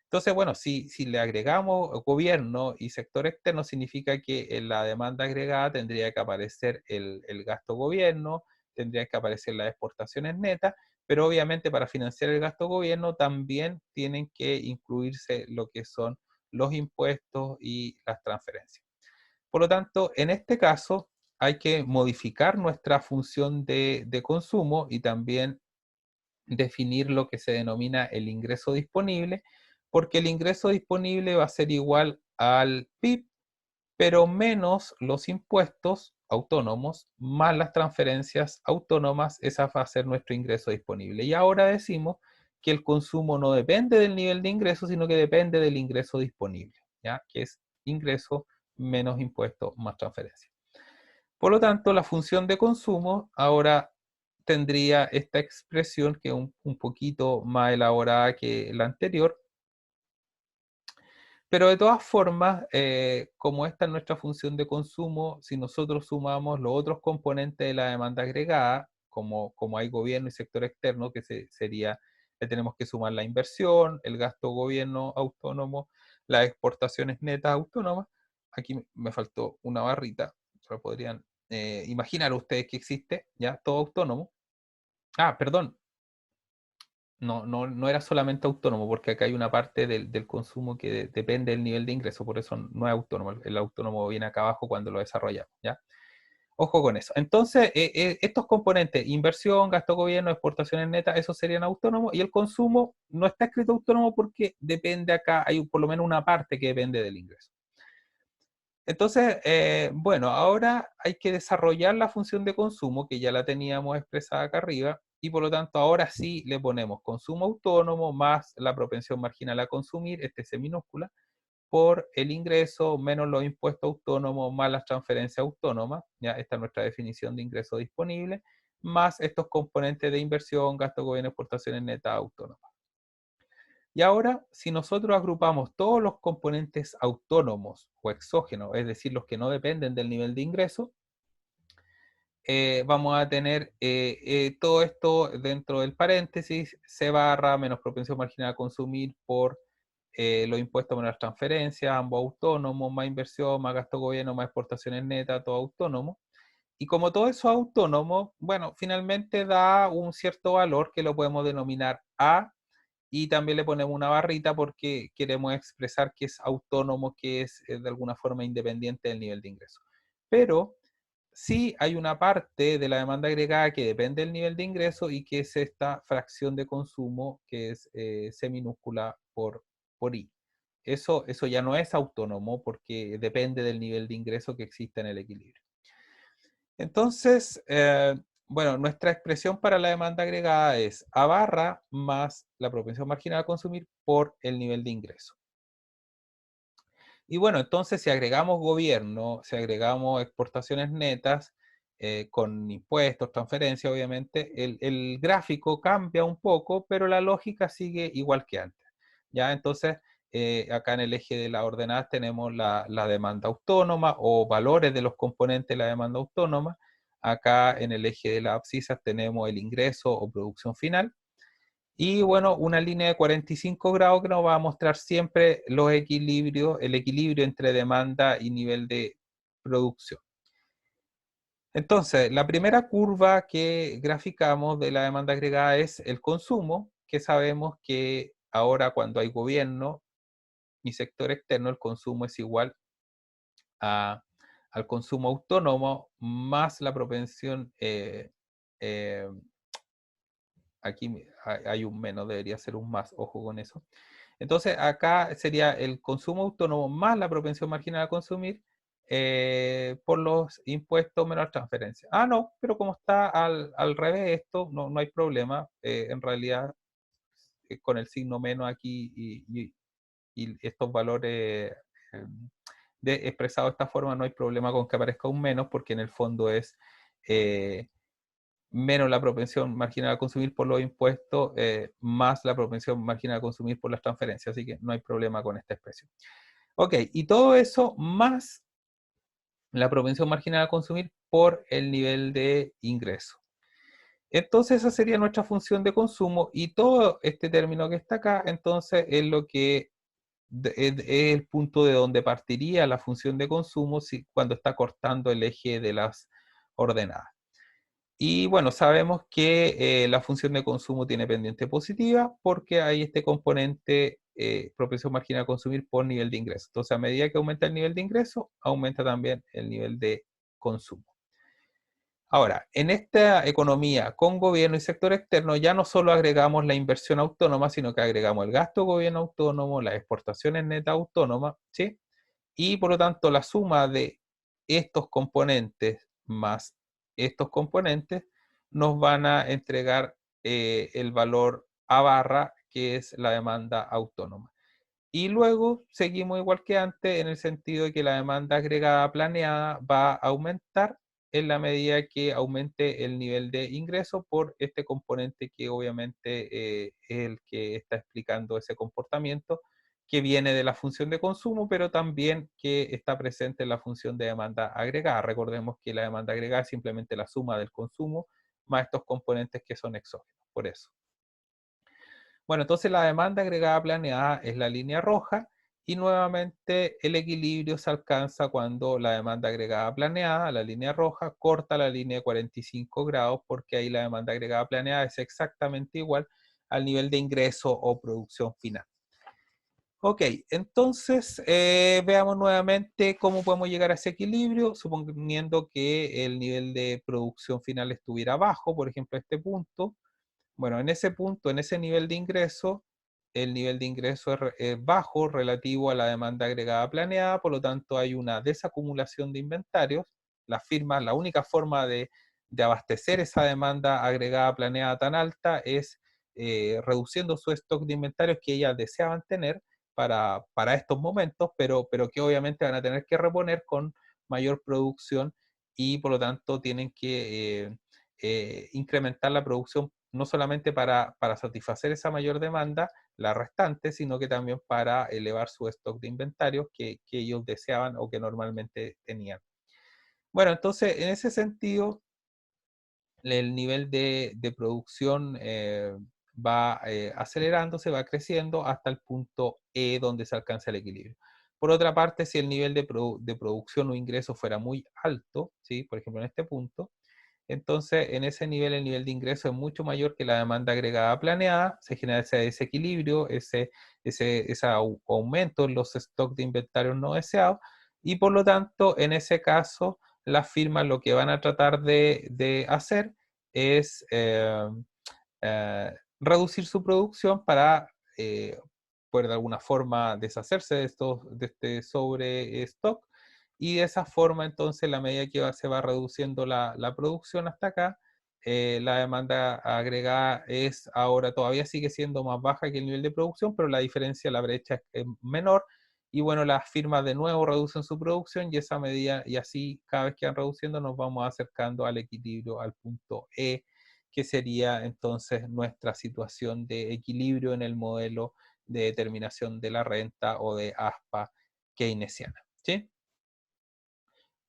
Entonces, bueno, si le agregamos gobierno y sector externo, significa que en la demanda agregada tendría que aparecer el gasto gobierno, tendría que aparecer las exportaciones netas, pero obviamente para financiar el gasto gobierno también tienen que incluirse lo que son los impuestos y las transferencias. Por lo tanto, en este caso hay que modificar nuestra función de consumo y también definir lo que se denomina el ingreso disponible, porque el ingreso disponible va a ser igual al PIB, pero menos los impuestos autónomos, más las transferencias autónomas, esa va a ser nuestro ingreso disponible. Y ahora decimos que el consumo no depende del nivel de ingreso, sino que depende del ingreso disponible, ¿ya? Que es ingreso menos impuestos más transferencias. Por lo tanto, la función de consumo ahora tendría esta expresión que es un poquito más elaborada que la anterior, pero de todas formas, como esta es nuestra función de consumo, si nosotros sumamos los otros componentes de la demanda agregada, como hay gobierno y sector externo, que sería, le tenemos que sumar la inversión, el gasto gobierno autónomo, las exportaciones netas autónomas. Aquí me faltó una barrita, pero podrían imaginar ustedes que existe, ya, todo autónomo. Ah, perdón, no era solamente autónomo, porque acá hay una parte del consumo que depende del nivel de ingreso, por eso no es autónomo. El autónomo viene acá abajo cuando lo desarrollamos, ¿ya? Ojo con eso. Entonces, estos componentes, inversión, gasto gobierno, exportaciones netas, esos serían autónomos, y el consumo no está escrito autónomo porque depende acá, hay por lo menos una parte que depende del ingreso. Entonces, bueno, ahora hay que desarrollar la función de consumo, que ya la teníamos expresada acá arriba, y por lo tanto ahora sí le ponemos consumo autónomo más la propensión marginal a consumir, este C minúscula, por el ingreso menos los impuestos autónomos más las transferencias autónomas, ya esta es nuestra definición de ingreso disponible, más estos componentes de inversión, gasto gobierno, exportaciones netas autónomas. Y ahora, si nosotros agrupamos todos los componentes autónomos o exógenos, es decir, los que no dependen del nivel de ingreso, vamos a tener todo esto dentro del paréntesis, C barra menos propensión marginal a consumir por los impuestos menos las transferencias, ambos autónomos, más inversión, más gasto gobierno, más exportaciones netas, todo autónomo. Y como todo eso es autónomo, bueno, finalmente da un cierto valor que lo podemos denominar A, y también le ponemos una barrita porque queremos expresar que es autónomo, que es de alguna forma independiente del nivel de ingreso. Pero sí hay una parte de la demanda agregada que depende del nivel de ingreso y que es esta fracción de consumo que es C minúscula por I. Eso ya no es autónomo porque depende del nivel de ingreso que existe en el equilibrio. Entonces, bueno, nuestra expresión para la demanda agregada es A barra más la propensión marginal a consumir por el nivel de ingreso. Y bueno, entonces si agregamos gobierno, si agregamos exportaciones netas, con impuestos, transferencias, obviamente, el gráfico cambia un poco, pero la lógica sigue igual que antes. ¿Ya? Entonces, acá en el eje de las ordenadas tenemos la demanda autónoma o valores de los componentes de la demanda autónoma. Acá en el eje de las abscisas tenemos el ingreso o producción final. Y bueno, una línea de 45 grados que nos va a mostrar siempre los equilibrios, el equilibrio entre demanda y nivel de producción. Entonces, la primera curva que graficamos de la demanda agregada es el consumo, que sabemos que ahora cuando hay gobierno y sector externo, el consumo es igual a, al consumo autónomo más la propensión, eh, aquí hay un menos, debería ser un más, ojo con eso. Entonces, acá sería el consumo autónomo más la propensión marginal a consumir por los impuestos menos transferencias. Ah, no, pero como está al revés esto, no hay problema. En realidad, con el signo menos aquí y estos valores expresados de esta forma, no hay problema con que aparezca un menos, porque en el fondo es eh, menos la propensión marginal a consumir por los impuestos, más la propensión marginal a consumir por las transferencias, así que no hay problema con esta expresión. Ok, y todo eso más la propensión marginal a consumir por el nivel de ingreso. Entonces esa sería nuestra función de consumo y todo este término que está acá, entonces es lo que es el punto de donde partiría la función de consumo cuando está cortando el eje de las ordenadas. Y bueno, sabemos que la función de consumo tiene pendiente positiva porque hay este componente propensión marginal a consumir por nivel de ingreso. Entonces, a medida que aumenta el nivel de ingreso, aumenta también el nivel de consumo. Ahora, en esta economía con gobierno y sector externo ya no solo agregamos la inversión autónoma, sino que agregamos el gasto de gobierno autónomo, las exportaciones netas autónomas, ¿sí? Y por lo tanto la suma de estos componentes más estos componentes nos van a entregar el valor A barra, que es la demanda autónoma. Y luego seguimos igual que antes en el sentido de que la demanda agregada planeada va a aumentar en la medida que aumente el nivel de ingreso por este componente que obviamente es el que está explicando ese comportamiento que viene de la función de consumo, pero también que está presente en la función de demanda agregada. Recordemos que la demanda agregada es simplemente la suma del consumo más estos componentes que son exógenos. Por eso. Bueno, entonces la demanda agregada planeada es la línea roja y nuevamente el equilibrio se alcanza cuando la demanda agregada planeada, la línea roja, corta la línea de 45 grados porque ahí la demanda agregada planeada es exactamente igual al nivel de ingreso o producción final. Ok, entonces veamos nuevamente cómo podemos llegar a ese equilibrio, suponiendo que el nivel de producción final estuviera bajo, por ejemplo, este punto. Bueno, en ese punto, en ese nivel de ingreso, el nivel de ingreso es bajo relativo a la demanda agregada planeada, por lo tanto hay una desacumulación de inventarios. Las firmas, la única forma de abastecer esa demanda agregada planeada tan alta es reduciendo su stock de inventarios que ellas deseaban tener para estos momentos, pero que obviamente van a tener que reponer con mayor producción y por lo tanto tienen que incrementar la producción no solamente para satisfacer esa mayor demanda, la restante, sino que también para elevar su stock de inventarios que ellos deseaban o que normalmente tenían. Bueno, entonces, en ese sentido, el nivel de producción va acelerándose, va creciendo hasta el punto E donde se alcanza el equilibrio. Por otra parte, si el nivel de producción o ingreso fuera muy alto, ¿sí? Por ejemplo, en este punto, entonces, en ese nivel, el nivel de ingreso es mucho mayor que la demanda agregada planeada, se genera ese desequilibrio, ese aumento en los stocks de inventarios no deseados, y por lo tanto, en ese caso, las firmas lo que van a tratar de hacer es reducir su producción para, por de alguna forma, deshacerse de este sobre stock y de esa forma, entonces, la medida que se va reduciendo la producción hasta acá, la demanda agregada es ahora todavía sigue siendo más baja que el nivel de producción, pero la diferencia, la brecha es menor. Y bueno, las firmas de nuevo reducen su producción y esa medida, y así cada vez que van reduciendo, nos vamos acercando al equilibrio, al punto E, que sería entonces nuestra situación de equilibrio en el modelo de determinación de la renta o de ASPA keynesiana. ¿Sí?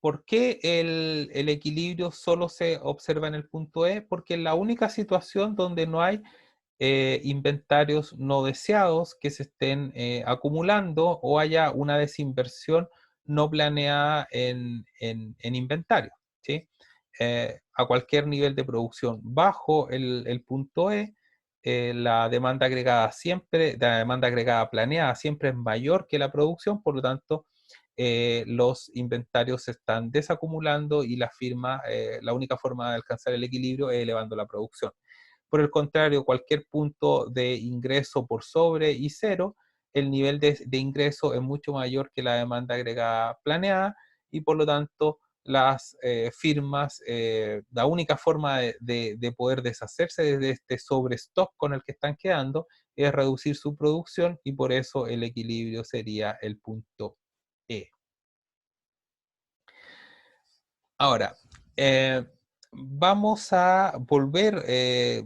¿Por qué el equilibrio solo se observa en el punto E? Porque es la única situación donde no hay inventarios no deseados que se estén acumulando o haya una desinversión no planeada en inventario, ¿sí? A cualquier nivel de producción bajo el punto E, la demanda agregada siempre, la demanda agregada planeada siempre es mayor que la producción, por lo tanto, los inventarios se están desacumulando y la firma, la única forma de alcanzar el equilibrio es elevando la producción. Por el contrario, cualquier punto de ingreso por sobre y cero, el nivel de ingreso es mucho mayor que la demanda agregada planeada y por lo tanto las firmas, la única forma de poder deshacerse de este sobrestock con el que están quedando es reducir su producción y por eso el equilibrio sería el punto E. Ahora, vamos a volver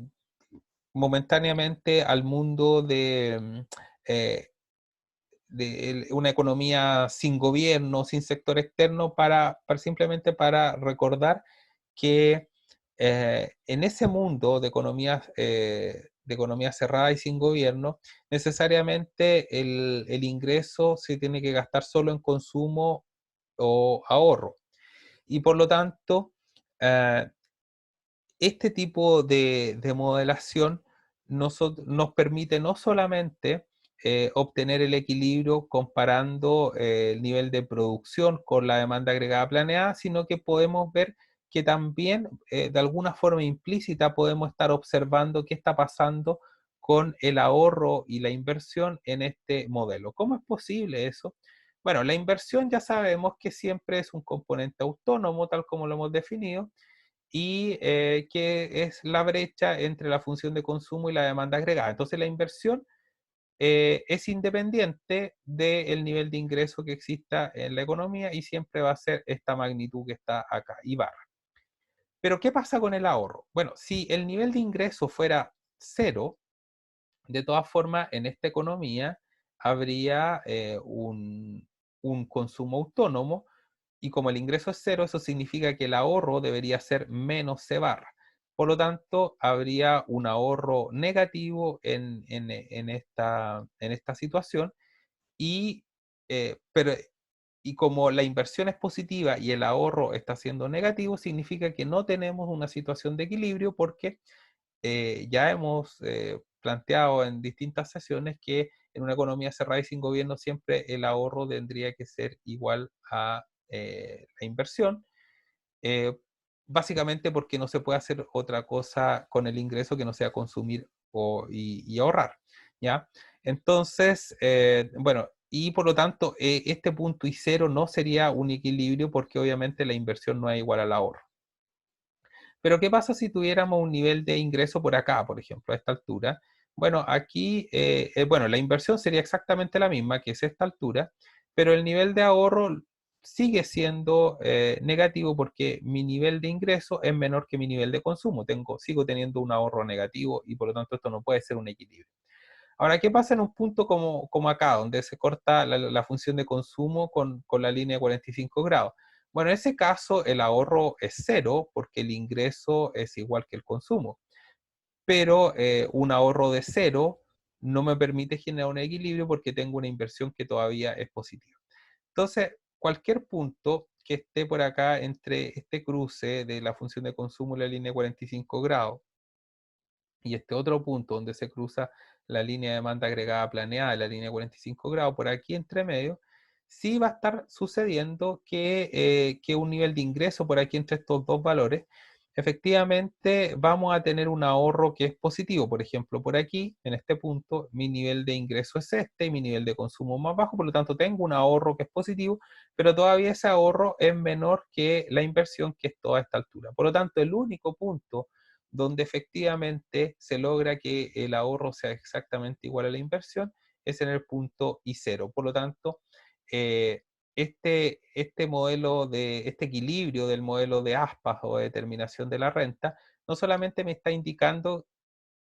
momentáneamente al mundo eh, de una economía sin gobierno, sin sector externo, simplemente para recordar que en ese mundo de economía cerrada y sin gobierno, necesariamente el ingreso se tiene que gastar solo en consumo o ahorro. Y por lo tanto, eh, este tipo de modelación nos permite no solamente obtener el equilibrio comparando el nivel de producción con la demanda agregada planeada, sino que podemos ver que también de alguna forma implícita podemos estar observando qué está pasando con el ahorro y la inversión en este modelo. ¿Cómo es posible eso? Bueno, la inversión ya sabemos que siempre es un componente autónomo, tal como lo hemos definido, y que es la brecha entre la función de consumo y la demanda agregada. Entonces la inversión es independiente del nivel de ingreso que exista en la economía y siempre va a ser esta magnitud que está acá y barra. Pero ¿qué pasa con el ahorro? Bueno, si el nivel de ingreso fuera cero, de todas formas en esta economía habría un consumo autónomo y como el ingreso es cero, eso significa que el ahorro debería ser menos C barra. Por lo tanto, habría un ahorro negativo en esta situación y, pero, y como la inversión es positiva y el ahorro está siendo negativo, significa que no tenemos una situación de equilibrio porque ya hemos planteado en distintas sesiones que en una economía cerrada y sin gobierno siempre el ahorro tendría que ser igual a la inversión, eh, básicamente porque no se puede hacer otra cosa con el ingreso que no sea consumir y ahorrar, ¿ya? Entonces, bueno, y por lo tanto, este punto y cero no sería un equilibrio porque obviamente la inversión no es igual al ahorro. Pero ¿qué pasa si tuviéramos un nivel de ingreso por acá, por ejemplo, a esta altura? Bueno, aquí, bueno, la inversión sería exactamente la misma, que es esta altura, pero el nivel de ahorro sigue siendo negativo porque mi nivel de ingreso es menor que mi nivel de consumo. Sigo teniendo un ahorro negativo y por lo tanto esto no puede ser un equilibrio. Ahora, ¿qué pasa en un punto como acá, donde se corta la función de consumo con la línea de 45 grados? Bueno, en ese caso el ahorro es cero porque el ingreso es igual que el consumo, pero un ahorro de cero no me permite generar un equilibrio porque tengo una inversión que todavía es positiva. Entonces, cualquier punto que esté por acá entre este cruce de la función de consumo y la línea de 45 grados, y este otro punto donde se cruza la línea de demanda agregada planeada, la línea de 45 grados, por aquí entre medio, sí va a estar sucediendo que un nivel de ingreso por aquí entre estos dos valores, efectivamente vamos a tener un ahorro que es positivo. Por ejemplo, por aquí, en este punto, mi nivel de ingreso es este y mi nivel de consumo más bajo, por lo tanto tengo un ahorro que es positivo, pero todavía ese ahorro es menor que la inversión que es toda esta altura. Por lo tanto, el único punto donde efectivamente se logra que el ahorro sea exactamente igual a la inversión, es en el punto y cero. Por lo tanto, eh, este modelo este equilibrio del modelo de aspas o de determinación de la renta, no solamente me está indicando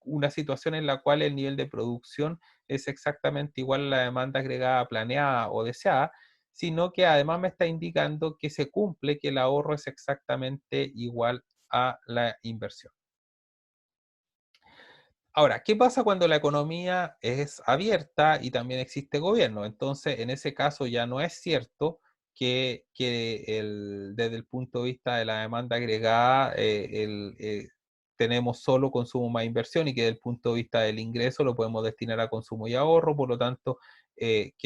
una situación en la cual el nivel de producción es exactamente igual a la demanda agregada planeada o deseada, sino que además me está indicando que se cumple que el ahorro es exactamente igual a la inversión. Ahora, ¿qué pasa cuando la economía es abierta y también existe gobierno? Entonces, en ese caso ya no es cierto que desde el punto de vista de la demanda agregada tenemos solo consumo más inversión y que desde el punto de vista del ingreso lo podemos destinar a consumo y ahorro, por lo tanto, que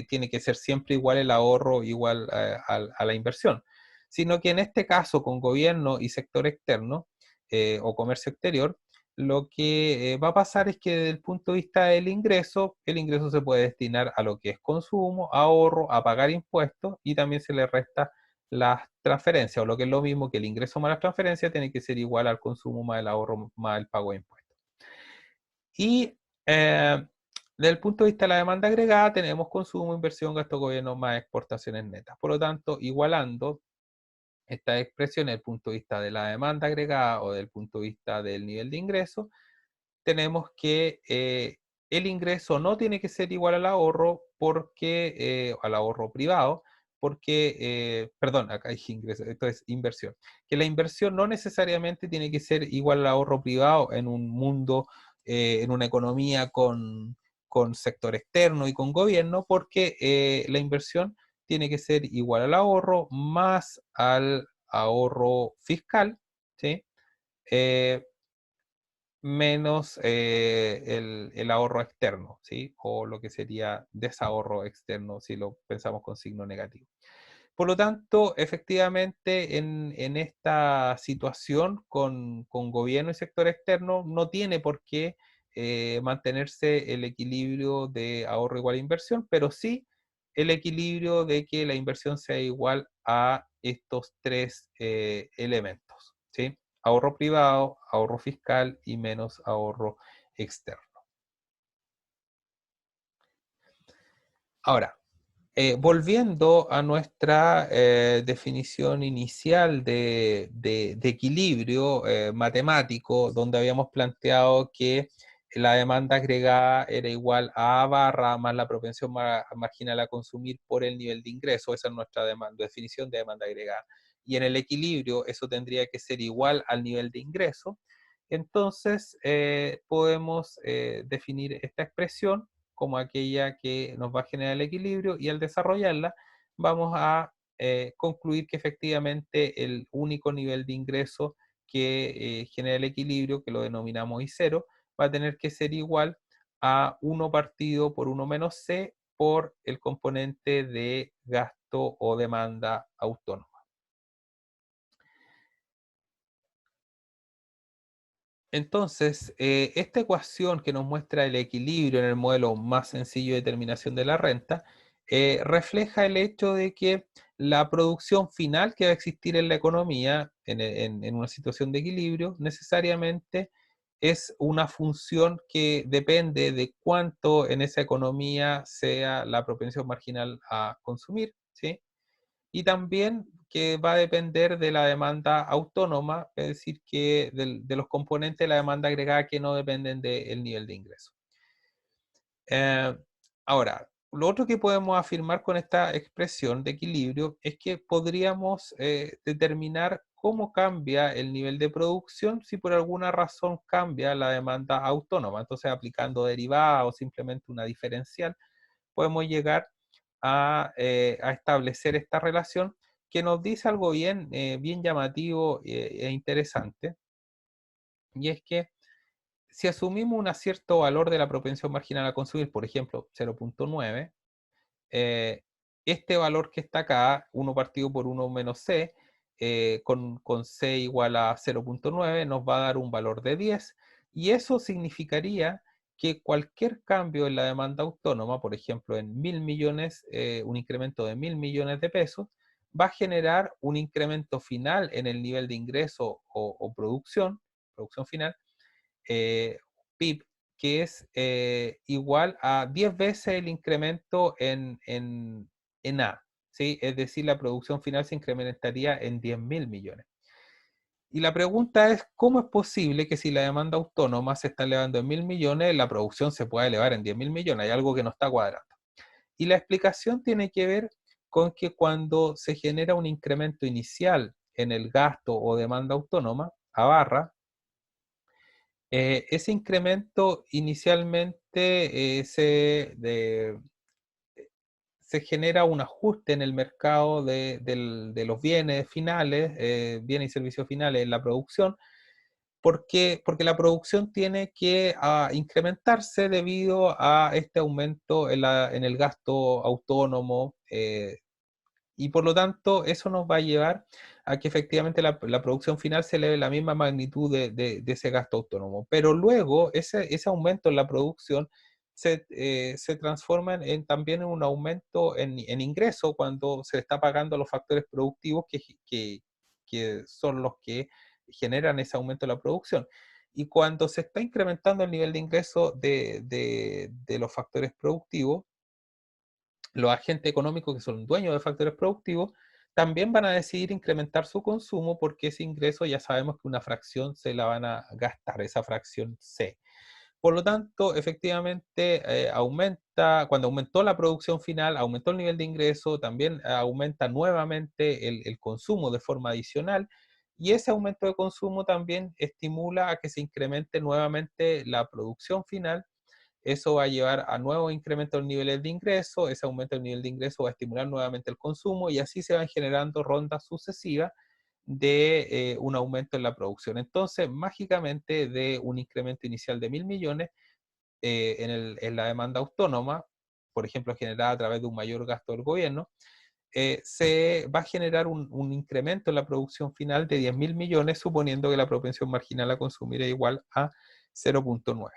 tiene que ser siempre igual el ahorro igual a la inversión, sino que en este caso con gobierno y sector externo o comercio exterior, lo que va a pasar es que desde el punto de vista del ingreso, el ingreso se puede destinar a lo que es consumo, ahorro, a pagar impuestos y también se le resta las transferencias, o lo que es lo mismo que el ingreso más las transferencias tiene que ser igual al consumo más el ahorro más el pago de impuestos. Y desde el punto de vista de la demanda agregada tenemos consumo, inversión, gasto gobierno más exportaciones netas. Por lo tanto, igualando estas expresiones desde el punto de vista de la demanda agregada o desde el punto de vista del nivel de ingreso, tenemos que el ingreso no tiene que ser igual al ahorro porque al ahorro privado, porque, perdón, acá hay ingreso, esto es inversión, que la inversión no necesariamente tiene que ser igual al ahorro privado en un mundo, en una economía con sector externo y con gobierno, porque la inversión tiene que ser igual al ahorro más al ahorro fiscal, ¿sí? Eh, menos el ahorro externo, ¿sí? O lo que sería desahorro externo si lo pensamos con signo negativo. Por lo tanto, efectivamente, en esta situación con gobierno y sector externo no tiene por qué mantenerse el equilibrio de ahorro igual a inversión, pero sí el equilibrio de que la inversión sea igual a estos tres elementos, ¿sí? Ahorro privado, ahorro fiscal y menos ahorro externo. Ahora, volviendo a nuestra definición inicial de equilibrio matemático, donde habíamos planteado que la demanda agregada era igual a A barra más la propensión marginal a consumir por el nivel de ingreso, esa es nuestra definición de demanda agregada. Y en el equilibrio eso tendría que ser igual al nivel de ingreso. Entonces podemos definir esta expresión como aquella que nos va a generar el equilibrio y al desarrollarla vamos a concluir que efectivamente el único nivel de ingreso que genera el equilibrio, que lo denominamos I0, va a tener que ser igual a 1 partido por 1 menos C por el componente de gasto o demanda autónoma. Entonces, esta ecuación que nos muestra el equilibrio en el modelo más sencillo de determinación de la renta, refleja el hecho de que la producción final que va a existir en la economía, en una situación de equilibrio, necesariamente es una función que depende de cuánto en esa economía sea la propensión marginal a consumir, ¿sí? Y también que va a depender de la demanda autónoma, es decir, que de los componentes de la demanda agregada que no dependen del nivel de ingreso. Eh, Ahora, lo otro que podemos afirmar con esta expresión de equilibrio es que podríamos determinar cómo cambia el nivel de producción si por alguna razón cambia la demanda autónoma. Entonces, aplicando derivada o simplemente una diferencial, podemos llegar a establecer esta relación que nos dice algo bien llamativo e interesante, y es que si asumimos un cierto valor de la propensión marginal a consumir, por ejemplo, 0,9, eh, este valor que está acá, 1 partido por 1 menos C, con C igual a 0,9, nos va a dar un valor de 10, y eso significaría que cualquier cambio en la demanda autónoma, por ejemplo, en 1.000 millones, un incremento de 1.000 millones de pesos, va a generar un incremento final en el nivel de ingreso o producción final, PIB, que es igual a 10 veces el incremento en A, ¿sí? Es decir, la producción final se incrementaría en 10.000 millones. Y la pregunta es, ¿cómo es posible que si la demanda autónoma se está elevando en 1.000 millones, la producción se pueda elevar en 10.000 millones? Hay algo que no está cuadrando. Y la explicación tiene que ver con que cuando se genera un incremento inicial en el gasto o demanda autónoma, a barra, Ese incremento inicialmente se genera un ajuste en el mercado de los bienes finales, bienes y servicios finales en la producción. ¿Por qué? Porque la producción tiene que incrementarse debido a este aumento en el gasto autónomo, y por lo tanto eso nos va a llevar a que efectivamente la producción final se eleve la misma magnitud de ese gasto autónomo. Pero luego ese aumento en la producción se transforma también en un aumento en ingreso cuando se está pagando a los factores productivos que son los que generan ese aumento en la producción. Y cuando se está incrementando el nivel de ingreso de los factores productivos, los agentes económicos que son dueños de factores productivos también van a decidir incrementar su consumo porque ese ingreso ya sabemos que una fracción se la van a gastar, esa fracción C. Por lo tanto, efectivamente, cuando aumentó la producción final, aumentó el nivel de ingreso, también aumenta nuevamente el consumo de forma adicional, y ese aumento de consumo también estimula a que se incremente nuevamente la producción final. Eso va a llevar a nuevos incrementos en niveles de ingreso, ese aumento del nivel de ingreso va a estimular nuevamente el consumo y así se van generando rondas sucesivas de un aumento en la producción. Entonces, mágicamente, de un incremento inicial de 1.000 millones en la demanda autónoma, por ejemplo, generada a través de un mayor gasto del gobierno, se va a generar un incremento en la producción final de 10.000 millones, suponiendo que la propensión marginal a consumir es igual a 0,9.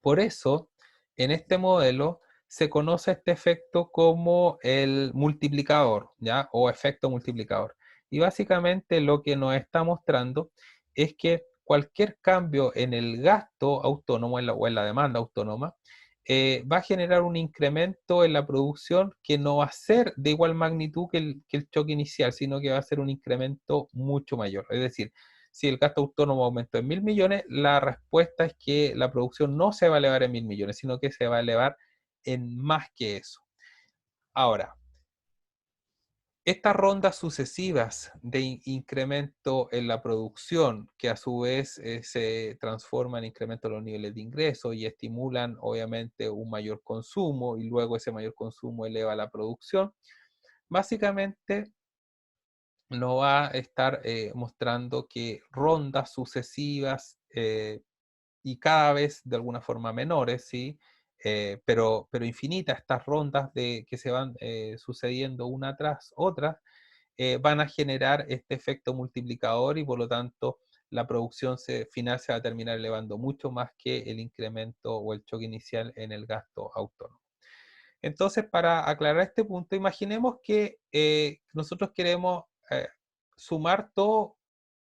Por eso, en este modelo se conoce este efecto como el multiplicador, ¿ya? O efecto multiplicador. Y básicamente lo que nos está mostrando es que cualquier cambio en el gasto autónomo o en la demanda autónoma va a generar un incremento en la producción que no va a ser de igual magnitud que el choque inicial, sino que va a ser un incremento mucho mayor. Es decir, si el gasto autónomo aumentó en 1.000 millones, la respuesta es que la producción no se va a elevar en 1.000 millones, sino que se va a elevar en más que eso. Ahora, estas rondas sucesivas de incremento en la producción, que a su vez se transforman en incremento en los niveles de ingresos y estimulan obviamente un mayor consumo y luego ese mayor consumo eleva la producción, básicamente nos va a estar mostrando que rondas sucesivas y cada vez de alguna forma menores, ¿sí? Pero infinitas estas rondas que se van sucediendo una tras otra, van a generar este efecto multiplicador y por lo tanto la producción final se va a terminar elevando mucho más que el incremento o el choque inicial en el gasto autónomo. Entonces, para aclarar este punto, imaginemos que nosotros queremos sumar todo,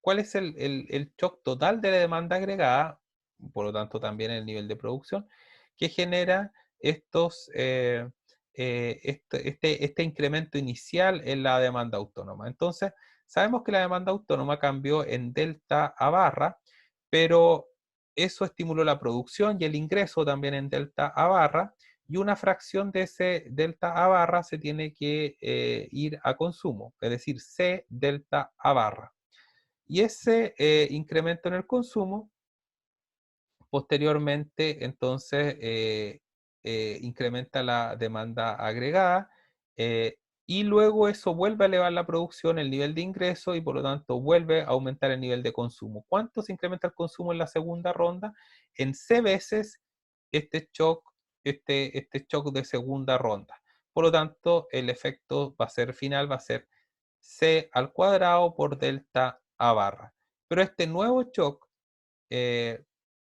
cuál es el shock total de la demanda agregada, por lo tanto también el nivel de producción, que genera este incremento inicial en la demanda autónoma. Entonces, sabemos que la demanda autónoma cambió en delta a barra, pero eso estimuló la producción y el ingreso también en delta a barra, y una fracción de ese delta A barra se tiene que ir a consumo, es decir, C delta A barra. Y ese incremento en el consumo, posteriormente, entonces, incrementa la demanda agregada, eh, y luego eso vuelve a elevar la producción, el nivel de ingreso, y por lo tanto vuelve a aumentar el nivel de consumo. ¿Cuánto se incrementa el consumo en la segunda ronda? En C veces este shock, este shock de segunda ronda. Por lo tanto, el efecto final va a ser C al cuadrado por delta A barra. Pero este nuevo shock, eh,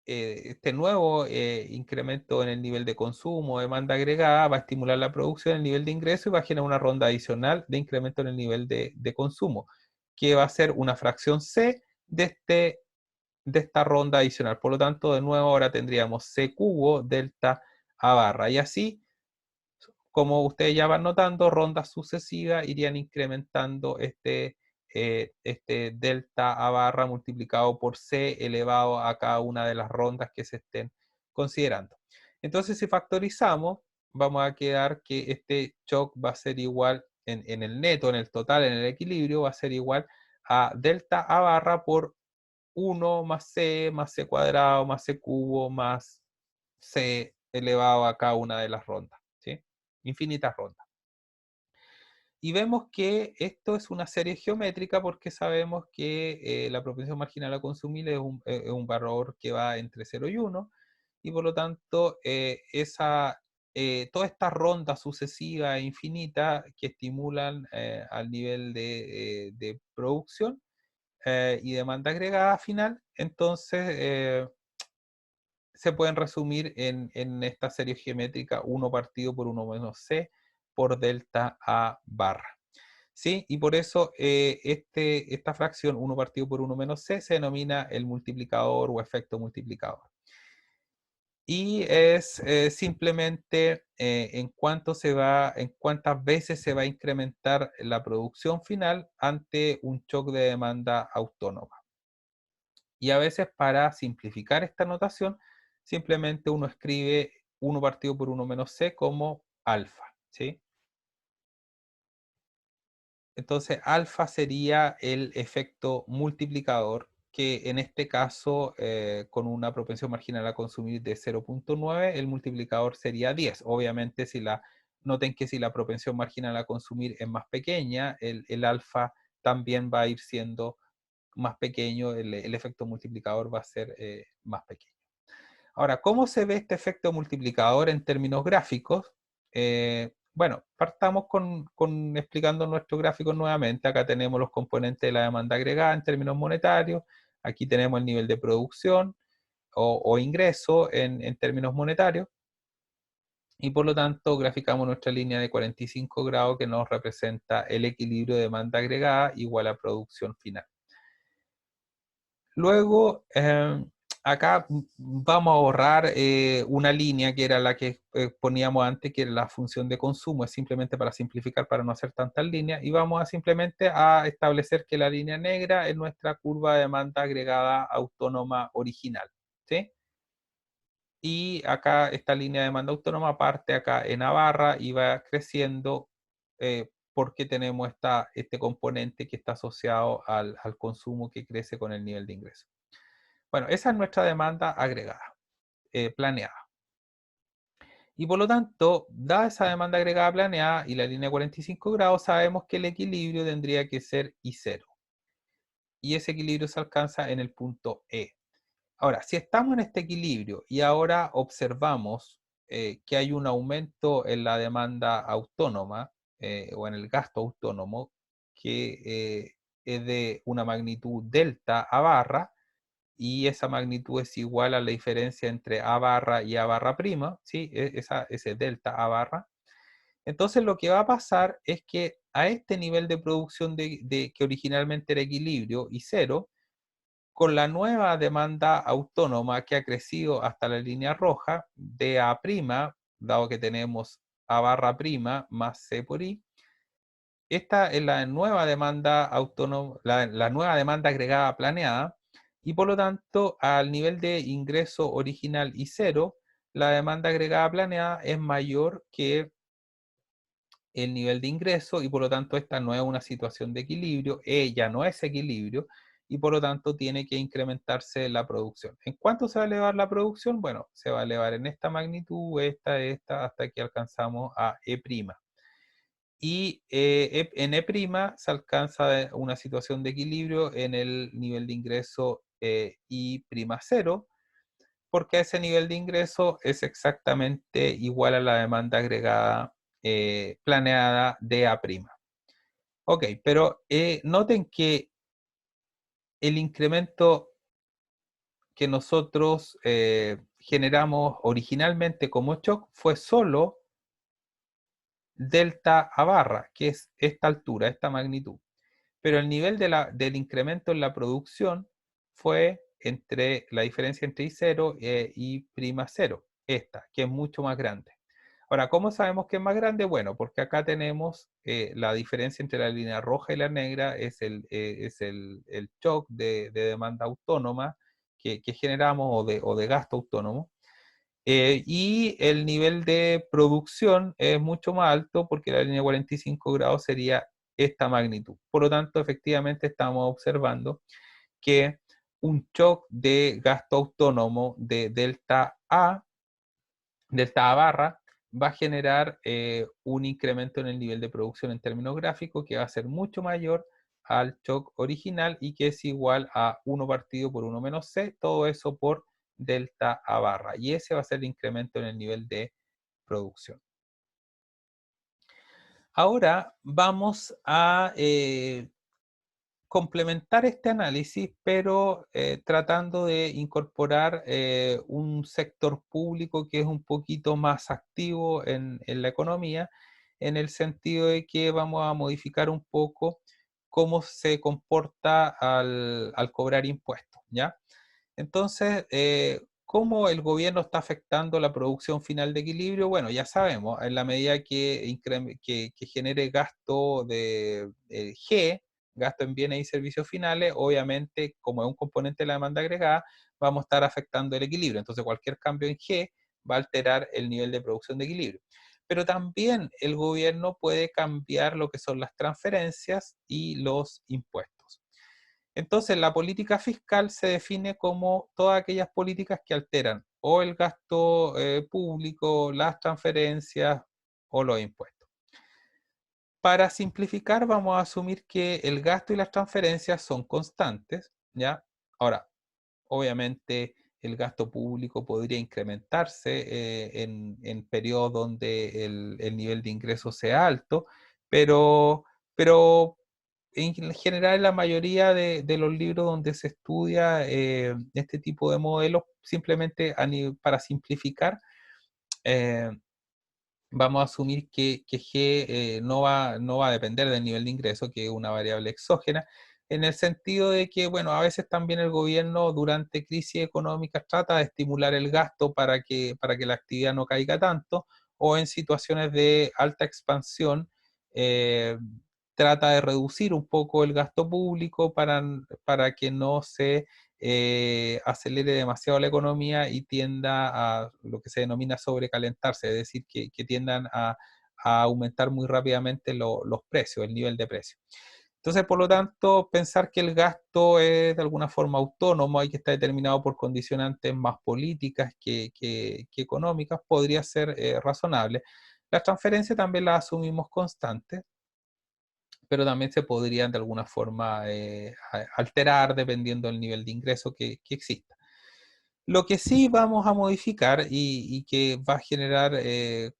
este nuevo incremento en el nivel de consumo, demanda agregada, va a estimular la producción, el nivel de ingreso y va a generar una ronda adicional de incremento en el nivel de consumo, que va a ser una fracción C de esta ronda adicional. Por lo tanto, de nuevo ahora tendríamos C cubo delta A barra. Y así, como ustedes ya van notando, rondas sucesivas irían incrementando este delta A barra multiplicado por C elevado a cada una de las rondas que se estén considerando. Entonces, si factorizamos, vamos a quedar que este shock va a ser igual en el neto, en el total, en el equilibrio, va a ser igual a delta A barra por 1 más C cuadrado, más C cubo, más C elevado a cada una de las rondas, ¿sí? Infinitas rondas. Y vemos que esto es una serie geométrica porque sabemos que la propensión marginal a consumir es un valor que va entre 0 y 1, y por lo tanto toda esta ronda sucesiva e infinita que estimulan al nivel de producción y demanda agregada final, entonces se pueden resumir en esta serie geométrica 1 partido por 1 menos C por delta A barra. ¿Sí? Y por eso esta fracción 1 partido por 1 menos C se denomina el multiplicador o efecto multiplicador. Y es simplemente en cuántas veces se va a incrementar la producción final ante un shock de demanda autónoma. Y a veces, para simplificar esta notación, simplemente uno escribe 1 partido por 1 menos C como alfa, ¿sí? Entonces, alfa sería el efecto multiplicador, que en este caso, con una propensión marginal a consumir de 0,9, el multiplicador sería 10. Obviamente, noten que si la propensión marginal a consumir es más pequeña, el alfa también va a ir siendo más pequeño, el efecto multiplicador va a ser más pequeño. Ahora, ¿cómo se ve este efecto multiplicador en términos gráficos? Bueno, partamos con explicando nuestro gráfico nuevamente. Acá tenemos los componentes de la demanda agregada en términos monetarios. Aquí tenemos el nivel de producción o ingreso en términos monetarios. Y por lo tanto, graficamos nuestra línea de 45 grados que nos representa el equilibrio de demanda agregada igual a producción final. Luego, acá vamos a borrar una línea que era la que poníamos antes, que era la función de consumo, es simplemente para simplificar, para no hacer tantas líneas, y vamos a simplemente a establecer que la línea negra es nuestra curva de demanda agregada autónoma original, ¿sí? Y acá esta línea de demanda autónoma parte acá en la barra y va creciendo porque tenemos este componente que está asociado al consumo que crece con el nivel de ingreso. Bueno, esa es nuestra demanda agregada, planeada. Y por lo tanto, dada esa demanda agregada planeada y la línea de 45 grados, sabemos que el equilibrio tendría que ser I0. Y ese equilibrio se alcanza en el punto E. Ahora, si estamos en este equilibrio y ahora observamos que hay un aumento en la demanda autónoma o en el gasto autónomo que es de una magnitud delta a barra, y esa magnitud es igual a la diferencia entre A barra y A barra prima, ¿sí? Ese delta A barra. Entonces lo que va a pasar es que a este nivel de producción que originalmente era equilibrio y cero, con la nueva demanda autónoma que ha crecido hasta la línea roja de A', dado que tenemos A barra prima más C por I, esta es la nueva demanda autónoma, la nueva demanda agregada planeada, y por lo tanto, al nivel de ingreso original y cero, la demanda agregada planeada es mayor que el nivel de ingreso, y por lo tanto esta no es una situación de equilibrio, ella no es equilibrio, y por lo tanto tiene que incrementarse la producción. ¿En cuánto se va a elevar la producción? Bueno, se va a elevar en esta magnitud, esta, hasta que alcanzamos a E'. Y en E' se alcanza una situación de equilibrio en el nivel de ingreso I'0, porque ese nivel de ingreso es exactamente igual a la demanda agregada planeada de A'. Ok, pero noten que el incremento que nosotros generamos originalmente como shock fue solo delta A barra, que es esta altura, esta magnitud. Pero el nivel del incremento en la producción fue entre la diferencia entre I0 y I'0, esta, que es mucho más grande. Ahora, ¿cómo sabemos que es más grande? Bueno, porque acá tenemos la diferencia entre la línea roja y la negra, es el shock de demanda autónoma que generamos o de gasto autónomo. Y el nivel de producción es mucho más alto porque la línea de 45 grados sería esta magnitud. Por lo tanto, efectivamente estamos observando que un shock de gasto autónomo de delta A barra, va a generar un incremento en el nivel de producción en términos gráficos que va a ser mucho mayor al shock original y que es igual a 1 partido por 1 menos C, todo eso por delta A barra. Y ese va a ser el incremento en el nivel de producción. Ahora vamos a complementar este análisis, pero tratando de incorporar un sector público que es un poquito más activo en la economía, en el sentido de que vamos a modificar un poco cómo se comporta al cobrar impuestos, ¿ya? Entonces, ¿cómo el gobierno está afectando la producción final de equilibrio? Bueno, ya sabemos, en la medida que genere gasto de G, gasto en bienes y servicios finales, obviamente, como es un componente de la demanda agregada, vamos a estar afectando el equilibrio. Entonces, cualquier cambio en G va a alterar el nivel de producción de equilibrio. Pero también el gobierno puede cambiar lo que son las transferencias y los impuestos. Entonces, la política fiscal se define como todas aquellas políticas que alteran o el gasto público, las transferencias o los impuestos. Para simplificar, vamos a asumir que el gasto y las transferencias son constantes, ¿ya? Ahora, obviamente el gasto público podría incrementarse en periodos donde el nivel de ingresos sea alto, pero en general la mayoría de los libros donde se estudia este tipo de modelos, simplemente para simplificar, eh, vamos a asumir que G no va a depender del nivel de ingreso, que es una variable exógena, en el sentido de que, bueno, a veces también el gobierno durante crisis económicas trata de estimular el gasto para que la actividad no caiga tanto, o en situaciones de alta expansión, eh, trata de reducir un poco el gasto público para que no se acelere demasiado la economía y tienda a lo que se denomina sobrecalentarse, es decir, que tiendan a aumentar muy rápidamente los precios, el nivel de precio. Entonces, por lo tanto, pensar que el gasto es de alguna forma autónomo y que está determinado por condicionantes más políticas que económicas podría ser razonable. Las transferencias también las asumimos constantes, pero también se podrían de alguna forma alterar dependiendo del nivel de ingreso que exista. Lo que sí vamos a modificar y que va a generar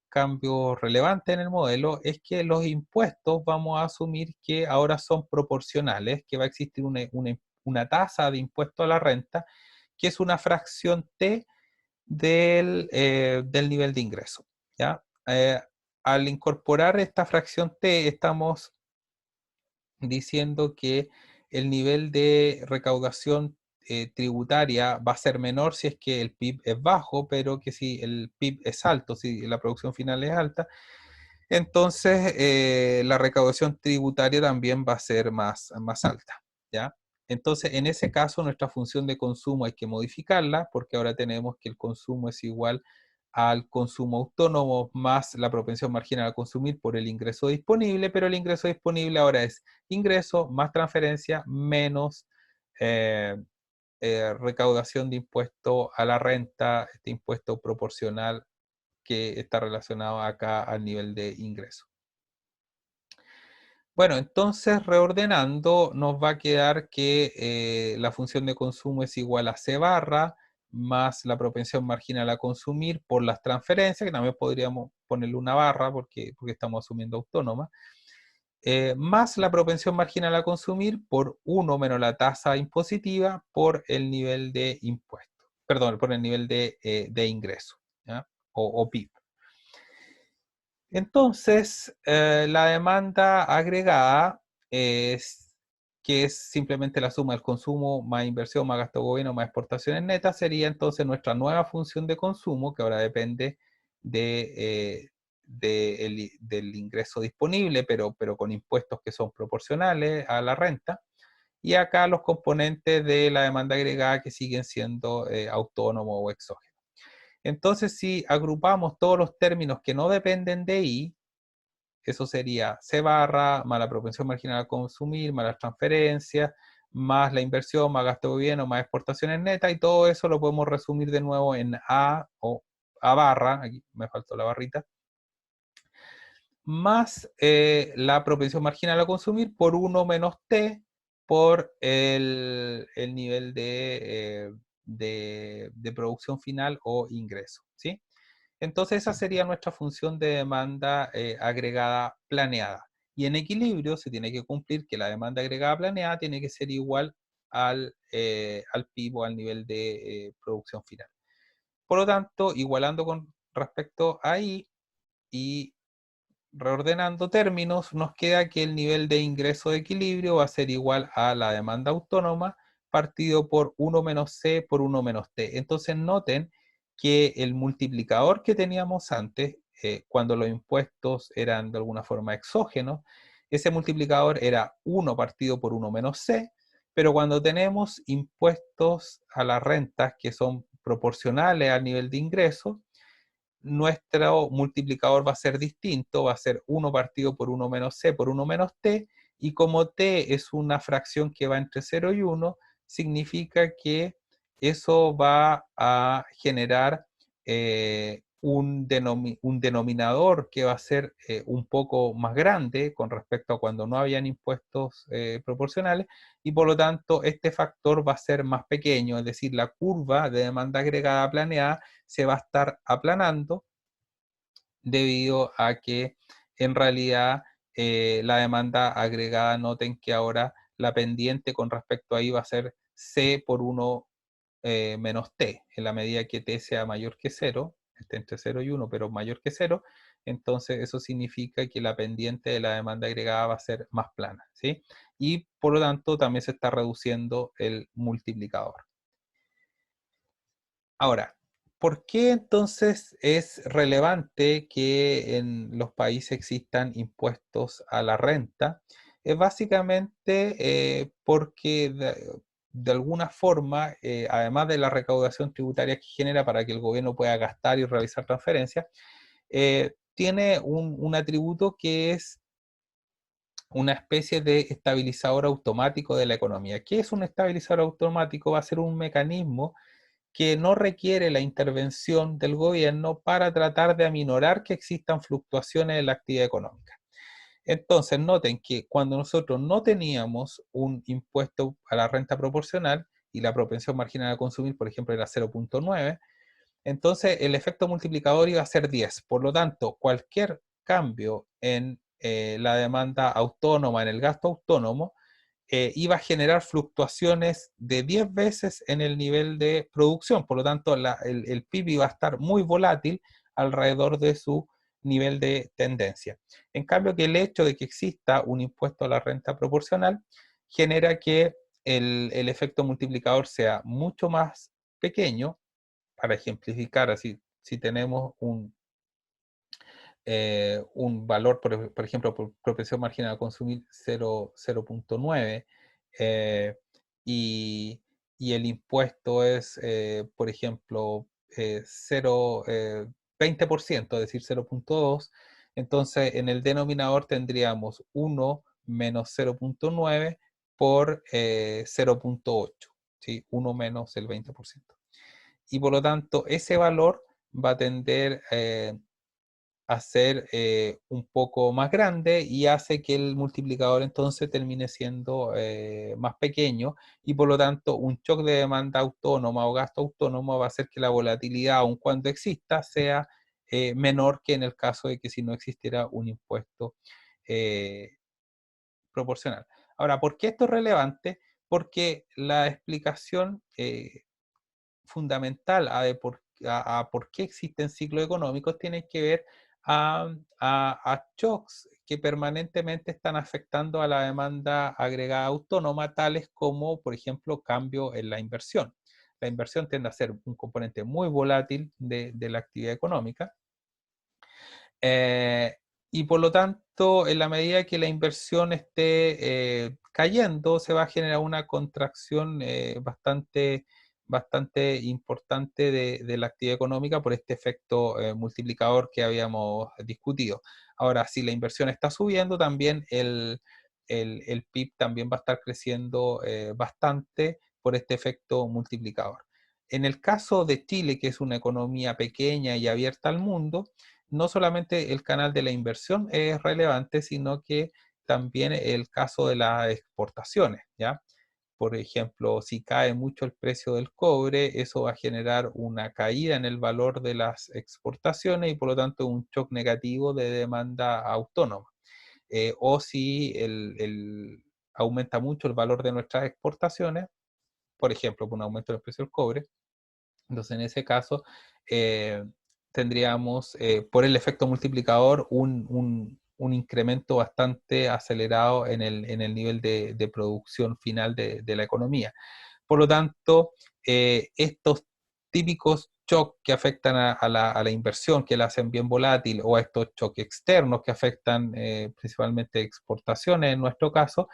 cambios relevantes en el modelo es que los impuestos vamos a asumir que ahora son proporcionales, que va a existir una tasa de impuesto a la renta, que es una fracción T del nivel de ingreso, ¿ya? Al incorporar esta fracción T, estamos diciendo que el nivel de recaudación tributaria va a ser menor si es que el PIB es bajo, pero que si el PIB es alto, si la producción final es alta, entonces la recaudación tributaria también va a ser más alta, ¿ya? Entonces, en ese caso, nuestra función de consumo hay que modificarla, porque ahora tenemos que el consumo es igual al consumo autónomo más la propensión marginal a consumir por el ingreso disponible, pero el ingreso disponible ahora es ingreso más transferencia menos eh, recaudación de impuesto a la renta, este impuesto proporcional que está relacionado acá al nivel de ingreso. Bueno, entonces reordenando nos va a quedar que la función de consumo es igual a C barra más la propensión marginal a consumir por las transferencias, que también podríamos ponerle una barra porque estamos asumiendo autónoma, más la propensión marginal a consumir por 1 menos la tasa impositiva por el nivel de impuesto, perdón, por el nivel de ingreso, ¿ya? O PIB. Entonces, la demanda agregada es que es simplemente la suma del consumo más inversión, más gasto de gobierno, más exportaciones netas, sería entonces nuestra nueva función de consumo, que ahora depende del ingreso disponible, pero con impuestos que son proporcionales a la renta. Y acá los componentes de la demanda agregada que siguen siendo autónomos o exógenos. Entonces, si agrupamos todos los términos que no dependen de I, eso sería C barra, más la propensión marginal a consumir, más las transferencias, más la inversión, más gasto de gobierno, más exportaciones netas, y todo eso lo podemos resumir de nuevo en A o A barra, aquí me faltó la barrita, más la propensión marginal a consumir por 1 menos T por el nivel de producción final o ingreso, ¿sí? Entonces esa sería nuestra función de demanda agregada planeada. Y en equilibrio se tiene que cumplir que la demanda agregada planeada tiene que ser igual al PIB o al nivel de producción final. Por lo tanto, igualando con respecto a I y reordenando términos, nos queda que el nivel de ingreso de equilibrio va a ser igual a la demanda autónoma partido por 1 menos C por 1 menos T. Entonces noten que el multiplicador que teníamos antes, cuando los impuestos eran de alguna forma exógenos, ese multiplicador era 1 partido por 1 menos C, pero cuando tenemos impuestos a las rentas que son proporcionales al nivel de ingreso, nuestro multiplicador va a ser distinto, va a ser 1 partido por 1 menos C por 1 menos T, y como T es una fracción que va entre 0 y 1, significa que eso va a generar un denominador que va a ser un poco más grande con respecto a cuando no habían impuestos proporcionales, y por lo tanto este factor va a ser más pequeño, es decir, la curva de demanda agregada planeada se va a estar aplanando debido a que en realidad la demanda agregada, noten que ahora la pendiente con respecto a I va a ser C por 1 menos T, en la medida que T sea mayor que 0, esté entre 0 y 1, pero mayor que 0, entonces eso significa que la pendiente de la demanda agregada va a ser más plana, ¿sí? Y por lo tanto también se está reduciendo el multiplicador. Ahora, ¿por qué entonces es relevante que en los países existan impuestos a la renta? Es básicamente porque de alguna forma, además de la recaudación tributaria que genera para que el gobierno pueda gastar y realizar transferencias, tiene un atributo que es una especie de estabilizador automático de la economía. ¿Qué es un estabilizador automático? Va a ser un mecanismo que no requiere la intervención del gobierno para tratar de aminorar que existan fluctuaciones en la actividad económica. Entonces, noten que cuando nosotros no teníamos un impuesto a la renta proporcional y la propensión marginal a consumir, por ejemplo, era 0,9, entonces el efecto multiplicador iba a ser 10. Por lo tanto, cualquier cambio en la demanda autónoma, en el gasto autónomo, iba a generar fluctuaciones de 10 veces en el nivel de producción. Por lo tanto, el PIB iba a estar muy volátil alrededor de su nivel de tendencia. En cambio, que el hecho de que exista un impuesto a la renta proporcional genera que el efecto multiplicador sea mucho más pequeño. Para ejemplificar, así, si tenemos un valor, por ejemplo, por propensión marginal a consumir 0,9 eh, y, y el impuesto es, por ejemplo, 0, 20%, es decir, 0,2, entonces en el denominador tendríamos 1 menos 0,9 por 0,8, ¿sí? 1 menos el 20%. Y por lo tanto, ese valor va a tender a ser un poco más grande y hace que el multiplicador entonces termine siendo más pequeño, y por lo tanto un shock de demanda autónoma o gasto autónomo va a hacer que la volatilidad, aun cuando exista, sea menor que en el caso de que si no existiera un impuesto eh, proporcional. Ahora, ¿por qué esto es relevante? Porque la explicación fundamental a por qué existen ciclos económicos tiene que ver a shocks que permanentemente están afectando a la demanda agregada autónoma, tales como, por ejemplo, cambio en la inversión. La inversión tiende a ser un componente muy volátil de la actividad económica. Eh, y por lo tanto, en la medida que la inversión esté cayendo, se va a generar una contracción bastante importante de la actividad económica por este efecto multiplicador que habíamos discutido. Ahora, si la inversión está subiendo, también el PIB también va a estar creciendo bastante por este efecto multiplicador. En el caso de Chile, que es una economía pequeña y abierta al mundo, no solamente el canal de la inversión es relevante, sino que también el caso de las exportaciones, ¿ya? Por ejemplo, si cae mucho el precio del cobre, eso va a generar una caída en el valor de las exportaciones y por lo tanto un shock negativo de demanda autónoma. O si aumenta mucho el valor de nuestras exportaciones, por ejemplo, por un aumento del precio del cobre, entonces en ese caso eh, tendríamos por el efecto multiplicador un incremento bastante acelerado en el nivel de producción final de la economía. Por lo tanto, estos típicos shocks que afectan a la inversión, que la hacen bien volátil, o a estos shocks externos que afectan principalmente exportaciones en nuestro caso,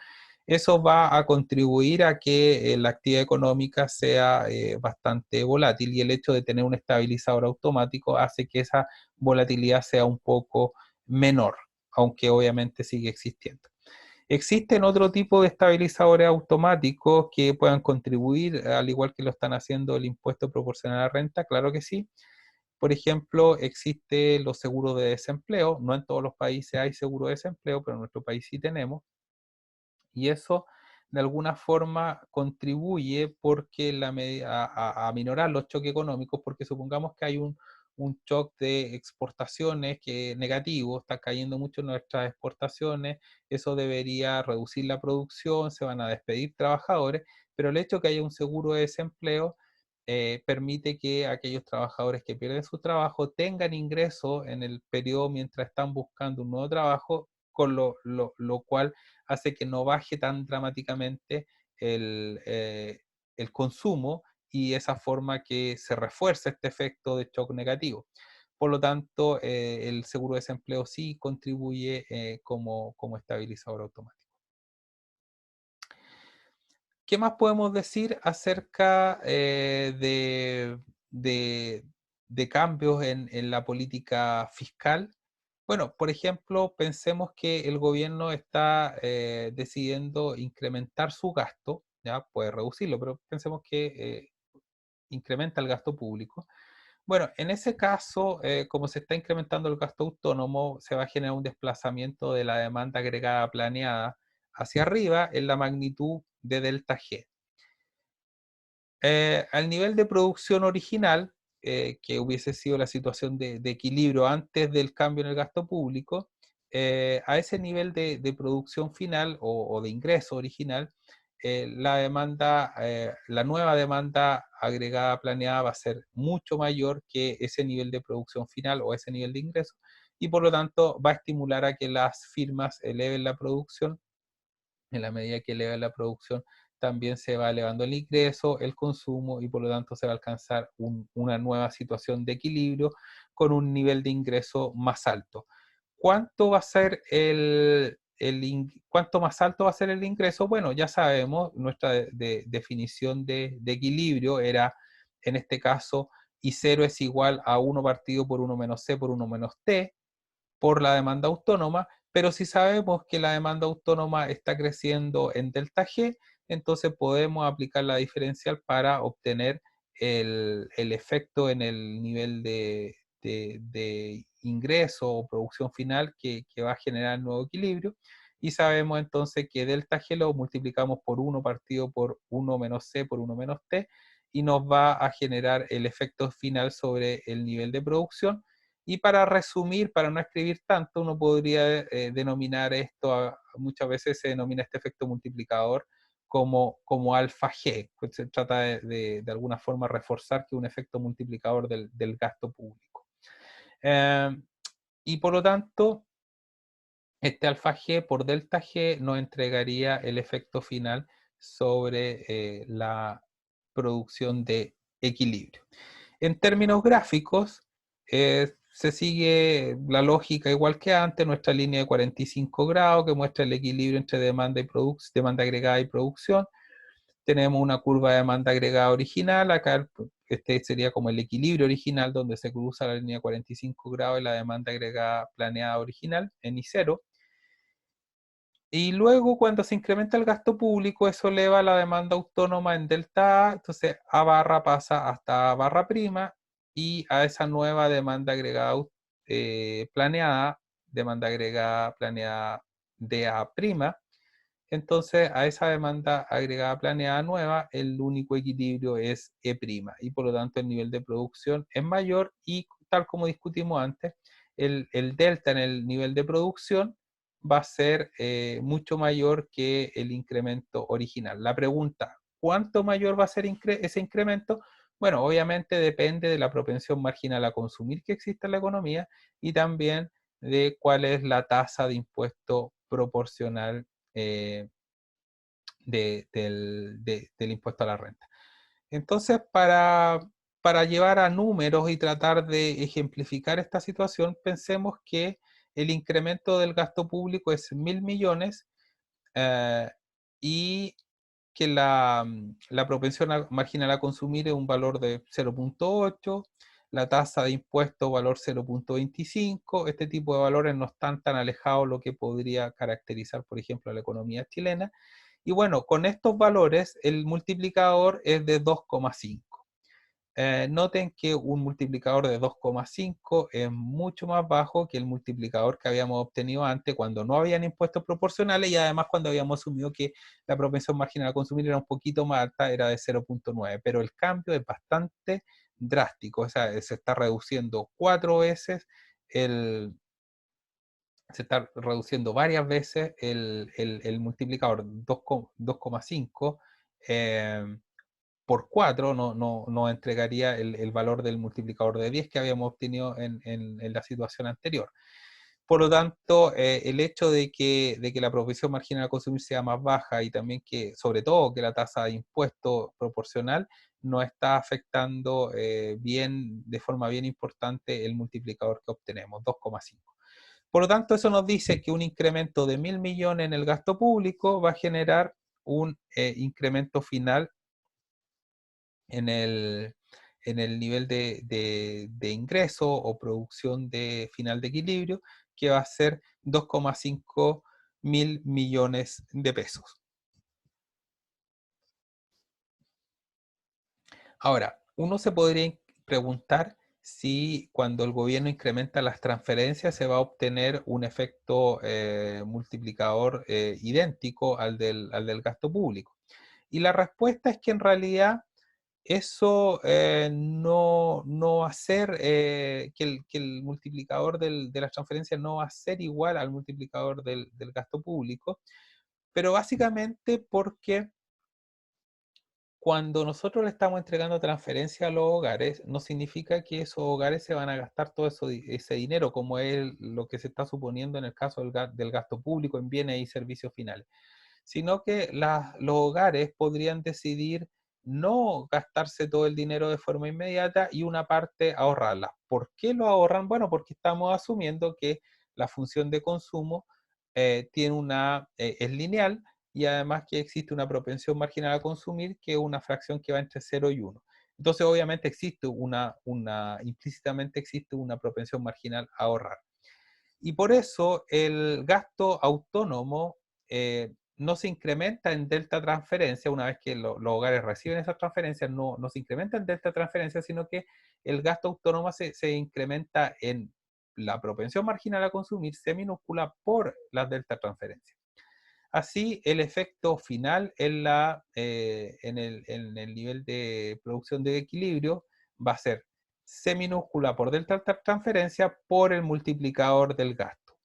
eso va a contribuir a que la actividad económica sea bastante volátil, y el hecho de tener un estabilizador automático hace que esa volatilidad sea un poco menor, aunque obviamente sigue existiendo. ¿Existen otro tipo de estabilizadores automáticos que puedan contribuir, al igual que lo están haciendo el impuesto proporcional a la renta? Claro que sí. Por ejemplo, existe los seguros de desempleo. No en todos los países hay seguro de desempleo, pero en nuestro país sí tenemos. Y eso de alguna forma contribuye porque a minorar los choques económicos, porque supongamos que hay un shock de exportaciones que negativo, está cayendo mucho en nuestras exportaciones, eso debería reducir la producción, se van a despedir trabajadores, pero el hecho de que haya un seguro de desempleo permite que aquellos trabajadores que pierden su trabajo tengan ingresos en el periodo mientras están buscando un nuevo trabajo, con lo cual hace que no baje tan dramáticamente el, eh, el consumo, y esa forma que se refuerza este efecto de shock negativo. Por lo tanto, el seguro de desempleo sí contribuye como estabilizador automático. ¿Qué más podemos decir acerca de- de cambios en la política fiscal? Bueno, por ejemplo, pensemos que el gobierno está decidiendo incrementar su gasto, ya puede reducirlo, pero pensemos que incrementa el gasto público. Bueno, en ese caso, como se está incrementando el gasto autónomo, se va a generar un desplazamiento de la demanda agregada planeada hacia arriba en la magnitud de delta G. Al nivel de producción original, que hubiese sido la situación de equilibrio antes del cambio en el gasto público, a ese nivel de producción final o de ingreso original, la nueva demanda agregada planeada va a ser mucho mayor que ese nivel de producción final o ese nivel de ingreso, y por lo tanto va a estimular a que las firmas eleven la producción. En la medida que eleva la producción, también se va elevando el ingreso, el consumo, y por lo tanto se va a alcanzar una nueva situación de equilibrio con un nivel de ingreso más alto. ¿Cuánto va a ser cuánto más alto va a ser el ingreso? Bueno, ya sabemos, nuestra definición de equilibrio era, en este caso, I0 es igual a 1 partido por 1 menos C por 1 menos T, por la demanda autónoma, pero si sabemos que la demanda autónoma está creciendo en delta G, entonces podemos aplicar la diferencial para obtener el efecto en el nivel de ingreso o producción final que va a generar el nuevo equilibrio. Y sabemos entonces que delta G lo multiplicamos por 1 partido por 1 menos C por 1 menos T, y nos va a generar el efecto final sobre el nivel de producción. Y para resumir, para no escribir tanto, uno podría denominar esto, muchas veces se denomina este efecto multiplicador como alfa G, pues se trata de alguna forma reforzar que es un efecto multiplicador del gasto público. Eh, y por lo tanto, este alfa G por delta G nos entregaría el efecto final sobre la producción de equilibrio. En términos gráficos, se sigue la lógica igual que antes, nuestra línea de 45 grados que muestra el equilibrio entre demanda agregada y producción. Tenemos una curva de demanda agregada original, acá este sería como el equilibrio original donde se cruza la línea de 45 grados y la demanda agregada planeada original en I0. Y luego cuando se incrementa el gasto público, eso eleva la demanda autónoma en delta A, entonces A barra pasa hasta A barra prima y a esa nueva demanda agregada planeada, demanda agregada planeada de A prima, entonces a esa demanda agregada planeada nueva, el único equilibrio es E prima y por lo tanto el nivel de producción es mayor y tal como discutimos antes, el delta en el nivel de producción va a ser mucho mayor que el incremento original. La pregunta, ¿cuánto mayor va a ser ese incremento? Bueno, obviamente depende de la propensión marginal a consumir que existe en la economía y también de cuál es la tasa de impuesto proporcional eh, del impuesto a la renta. Entonces, para llevar a números y tratar de ejemplificar esta situación, pensemos que el incremento del gasto público es 1.000 millones y que la propensión marginal a consumir es un valor de 0,8, la tasa de impuesto valor 0,25, este tipo de valores no están tan alejados de lo que podría caracterizar, por ejemplo, la economía chilena. Y bueno, con estos valores el multiplicador es de 2,5. Noten que un multiplicador de 2,5 es mucho más bajo que el multiplicador que habíamos obtenido antes cuando no habían impuestos proporcionales y además cuando habíamos asumido que la propensión marginal a consumir era un poquito más alta, era de 0,9, pero el cambio es bastante drástico, o sea, se está reduciendo 4 veces el, se está reduciendo varias veces el multiplicador 2,5 por 4 nos entregaría el valor del multiplicador de 10 que habíamos obtenido en la situación anterior. Por lo tanto, el hecho de que la propensión marginal a consumir sea más baja y también que, sobre todo, que la tasa de impuesto proporcional no está afectando bien, de forma bien importante el multiplicador que obtenemos, 2,5. Por lo tanto, eso nos dice que un incremento de 1.000 millones en el gasto público va a generar un incremento final en el nivel de ingreso o producción de final de equilibrio, que va a ser 2,5 mil millones de pesos. Ahora, uno se podría preguntar si cuando el gobierno incrementa las transferencias se va a obtener un efecto multiplicador idéntico al del gasto público. Y la respuesta es que en realidad eso no va a ser, que el multiplicador de las transferencias no va a ser igual al multiplicador del gasto público, pero básicamente porque cuando nosotros le estamos entregando transferencias a los hogares, no significa que esos hogares se van a gastar todo ese dinero, como es lo que se está suponiendo en el caso del gasto público en bienes y servicios finales, sino que los hogares podrían decidir no gastarse todo el dinero de forma inmediata y una parte ahorrarla. ¿Por qué lo ahorran? Bueno, porque estamos asumiendo que la función de consumo es lineal y además que existe una propensión marginal a consumir que es una fracción que va entre 0 y 1. Entonces, obviamente existe implícitamente existe una propensión marginal a ahorrar. Y por eso el gasto autónomo no se incrementa en delta transferencia una vez que los hogares reciben esas transferencias, no se incrementa en delta transferencia, sino que el gasto autónomo se incrementa en la propensión marginal a consumir C minúscula por las delta transferencias. Así, el efecto final en el nivel de producción de equilibrio va a ser C minúscula por delta transferencia por el multiplicador del gasto.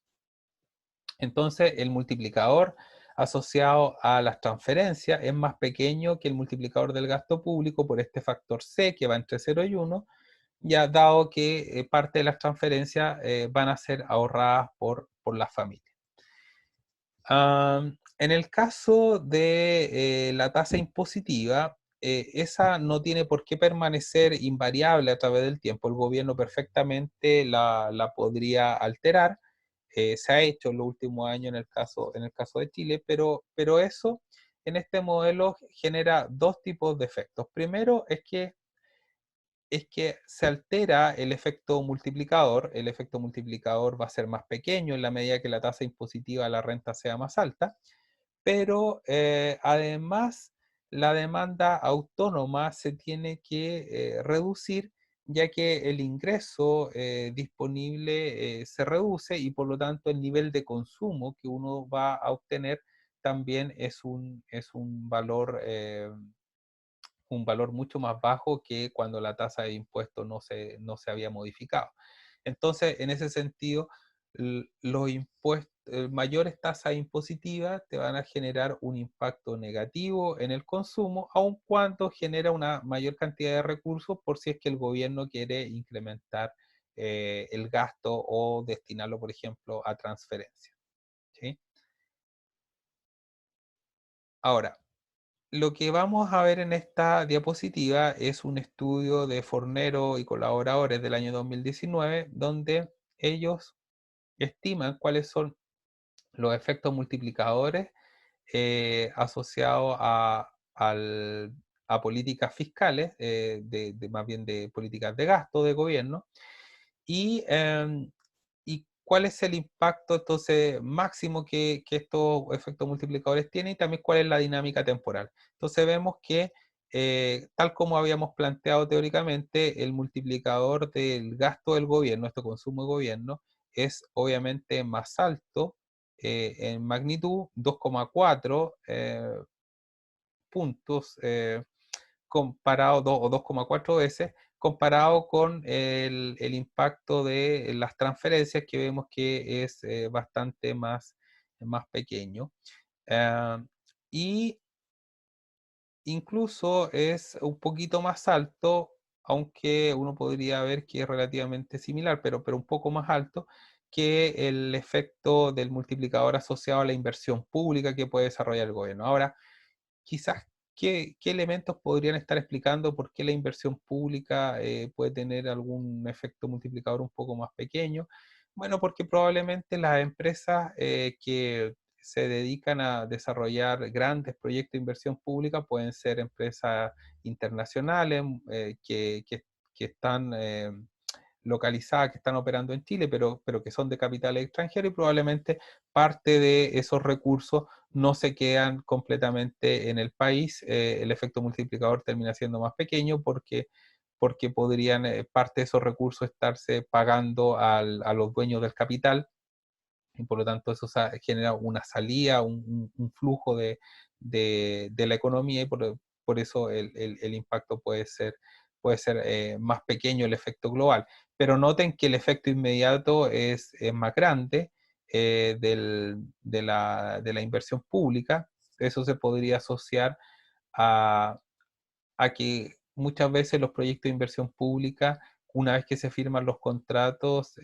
Entonces, el multiplicador asociado a las transferencias es más pequeño que el multiplicador del gasto público por este factor C que va entre 0 y 1, ya dado que parte de las transferencias van a ser ahorradas por las familias. En el caso de la tasa impositiva, esa no tiene por qué permanecer invariable a través del tiempo. El gobierno perfectamente la podría alterar. Se ha hecho en los últimos años en el caso de Chile, pero eso en este modelo genera dos tipos de efectos. Primero es que es que se altera el efecto multiplicador. El efecto multiplicador va a ser más pequeño en la medida que la tasa impositiva de la renta sea más alta, pero además la demanda autónoma se tiene que reducir, ya que el ingreso disponible se reduce y por lo tanto el nivel de consumo que uno va a obtener también es un valor mucho más bajo que cuando la tasa de impuestos no se había modificado. Entonces, en ese sentido, los impuestos, mayores tasas impositivas te van a generar un impacto negativo en el consumo, aun cuando genera una mayor cantidad de recursos por si es que el gobierno quiere incrementar el gasto o destinarlo, por ejemplo, a transferencias. ¿Sí? Ahora, lo que vamos a ver en esta diapositiva es un estudio de Fornero y colaboradores del año 2019, donde ellos estiman cuáles son los efectos multiplicadores asociados a políticas fiscales, más bien de políticas de gasto de gobierno, y, y cuál es el impacto entonces máximo que estos efectos multiplicadores tienen y también cuál es la dinámica temporal. Entonces vemos que tal como habíamos planteado teóricamente, el multiplicador del gasto del gobierno, este consumo de gobierno, es obviamente más alto en magnitud, 2,4 puntos comparado, o 2,4 veces, comparado con el impacto de las transferencias que vemos que es bastante más pequeño. Eh, y incluso es un poquito más alto, aunque uno podría ver que es relativamente similar, pero un poco más alto que el efecto del multiplicador asociado a la inversión pública que puede desarrollar el gobierno. Ahora, quizás qué elementos podrían estar explicando por qué la inversión pública puede tener algún efecto multiplicador un poco más pequeño. Bueno, porque probablemente las empresas que se dedican a desarrollar grandes proyectos de inversión pública pueden ser empresas internacionales que están localizadas, que están operando en Chile, pero que son de capital extranjero y probablemente parte de esos recursos no se quedan completamente en el país. El efecto multiplicador termina siendo más pequeño porque podrían parte de esos recursos estarse pagando a los dueños del capital y por lo tanto eso genera una salida, un flujo de la economía y por eso el impacto puede ser más pequeño el efecto global. Pero noten que el efecto inmediato es más grande de la inversión pública. Eso se podría asociar a, a que muchas veces los proyectos de inversión pública, una vez que se firman los contratos,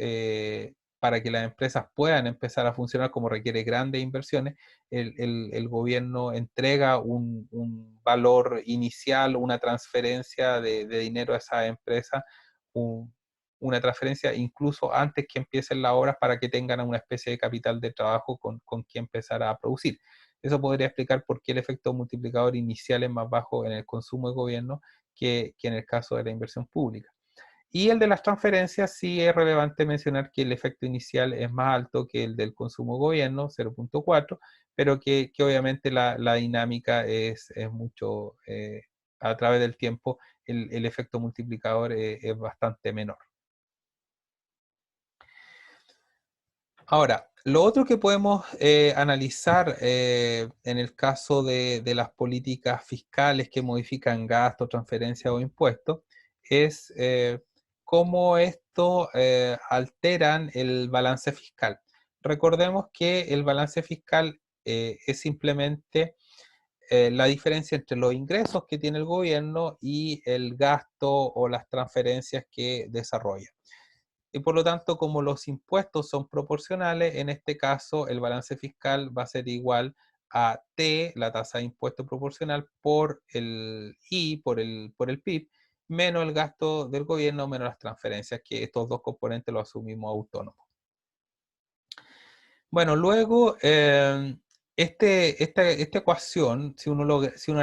para que las empresas puedan empezar a funcionar como requiere grandes inversiones, el gobierno entrega un valor inicial, una transferencia de dinero a esa empresa, un- una transferencia incluso antes que empiecen las obras para que tengan una especie de capital de trabajo con que empezar a producir. Eso podría explicar por qué el efecto multiplicador inicial es más bajo en el consumo de gobierno que en el caso de la inversión pública. Y el de las transferencias sí es relevante mencionar que el efecto inicial es más alto que el del consumo de gobierno, 0,4, pero que obviamente la dinámica es mucho, a través del tiempo, el efecto multiplicador es bastante menor. Ahora, lo otro que podemos analizar en el caso de las políticas fiscales que modifican gastos, transferencias o impuestos es cómo esto alteran el balance fiscal. Recordemos que el balance fiscal es simplemente la diferencia entre los ingresos que tiene el gobierno y el gasto o las transferencias que desarrolla. Y por lo tanto, como los impuestos son proporcionales, en este caso el balance fiscal va a ser igual a T, la tasa de impuesto proporcional, por el I, por el PIB, menos el gasto del gobierno, menos las transferencias, que estos dos componentes los asumimos autónomos. Bueno, luego Esta ecuación, si uno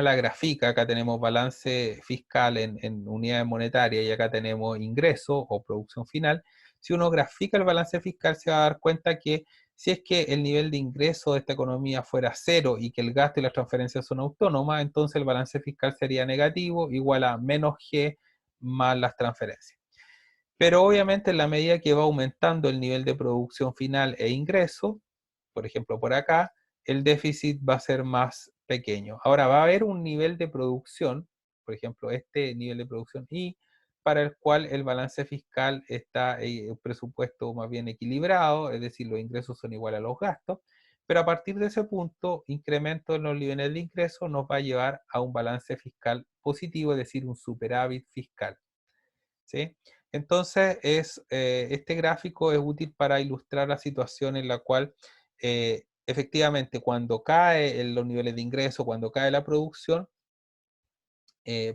la grafica, acá tenemos balance fiscal en unidades monetarias y acá tenemos ingreso o producción final. Si uno grafica el balance fiscal, se va a dar cuenta que si es que el nivel de ingreso de esta economía fuera cero y que el gasto y las transferencias son autónomas, entonces el balance fiscal sería negativo, igual a menos G más las transferencias. Pero obviamente en la medida que va aumentando el nivel de producción final e ingreso, por ejemplo por acá, el déficit va a ser más pequeño. Ahora va a haber un nivel de producción, por ejemplo este nivel de producción y para el cual el balance fiscal está un presupuesto más bien equilibrado, es decir, los ingresos son iguales a los gastos, pero a partir de ese punto, incremento en los niveles de ingresos nos va a llevar a un balance fiscal positivo, es decir, un superávit fiscal. ¿Sí? Entonces, este gráfico es útil para ilustrar la situación en la cual efectivamente cuando caen los niveles de ingreso, cuando cae la producción,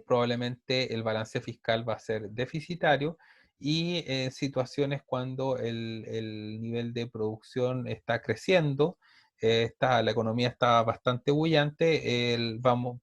probablemente el balance fiscal va a ser deficitario y en situaciones cuando el nivel de producción está creciendo, la economía está bastante bullante,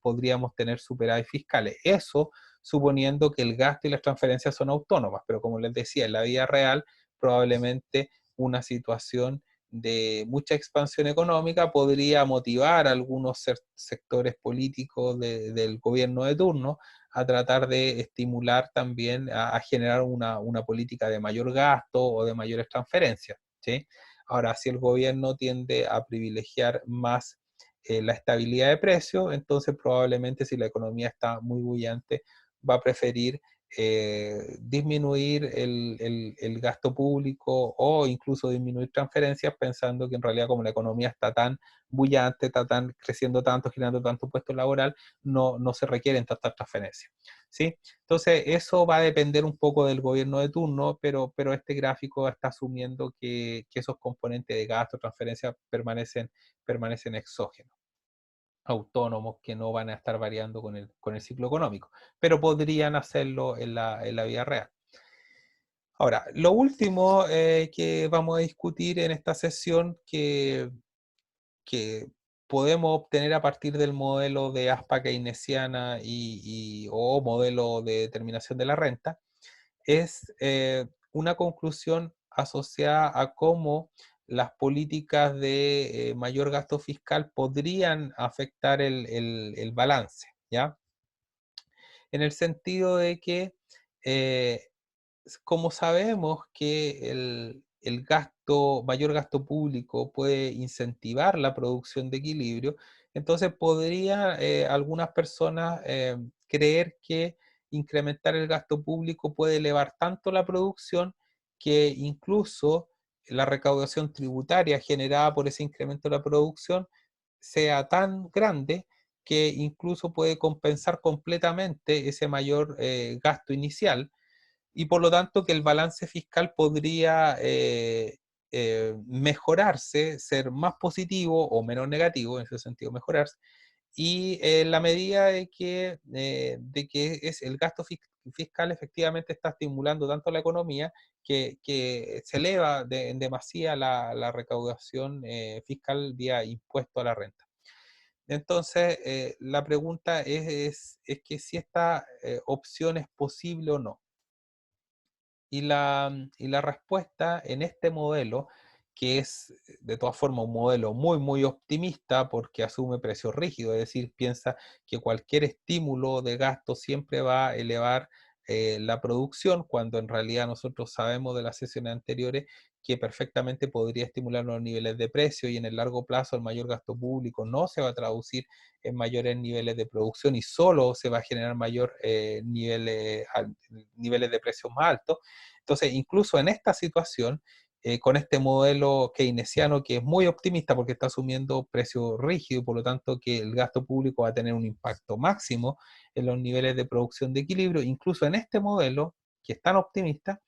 podríamos tener superávit fiscales. Eso suponiendo que el gasto y las transferencias son autónomas, pero como les decía, en la vida real probablemente una situación de mucha expansión económica podría motivar a algunos sectores políticos del gobierno de turno a tratar de estimular también a generar una política de mayor gasto o de mayores transferencias, ¿sí? Ahora, si el gobierno tiende a privilegiar más la estabilidad de precios, entonces probablemente si la economía está muy bullante, va a preferir disminuir el gasto público o incluso disminuir transferencias pensando que en realidad como la economía está tan bullante, está tan creciendo tanto, generando tanto puesto laboral, no se requieren tantas transferencias. ¿Sí? Entonces eso va a depender un poco del gobierno de turno, pero este gráfico está asumiendo que esos componentes de gasto, transferencias permanecen exógenos, autónomos que no van a estar variando con el ciclo económico, pero podrían hacerlo en la vida real. Ahora, lo último que vamos a discutir en esta sesión que podemos obtener a partir del modelo de ASPA keynesiana o modelo de determinación de la renta es una conclusión asociada a cómo las políticas de mayor gasto fiscal podrían afectar el balance, ¿ya? En el sentido de que, eh, como sabemos que el mayor gasto público puede incentivar la producción de equilibrio, entonces podría algunas personas creer que incrementar el gasto público puede elevar tanto la producción que incluso la recaudación tributaria generada por ese incremento de la producción sea tan grande que incluso puede compensar completamente ese mayor gasto inicial y por lo tanto que el balance fiscal podría mejorarse, ser más positivo o menos negativo, en ese sentido mejorarse, y en la medida de que es el gasto fiscal efectivamente está estimulando tanto la economía que se eleva en demasía la recaudación fiscal vía impuesto a la renta. Entonces, la pregunta es que si esta opción es posible o no. Y la respuesta en este modelo, que es de todas formas un modelo muy optimista porque asume precios rígidos, es decir, piensa que cualquier estímulo de gasto siempre va a elevar la producción, cuando en realidad nosotros sabemos de las sesiones anteriores que perfectamente podría estimular los niveles de precio y en el largo plazo el mayor gasto público no se va a traducir en mayores niveles de producción y solo se va a generar mayor niveles de precios más altos. Entonces, incluso en esta situación, con este modelo keynesiano que es muy optimista porque está asumiendo precio rígido y por lo tanto que el gasto público va a tener un impacto máximo en los niveles de producción de equilibrio, incluso en este modelo que es tan optimista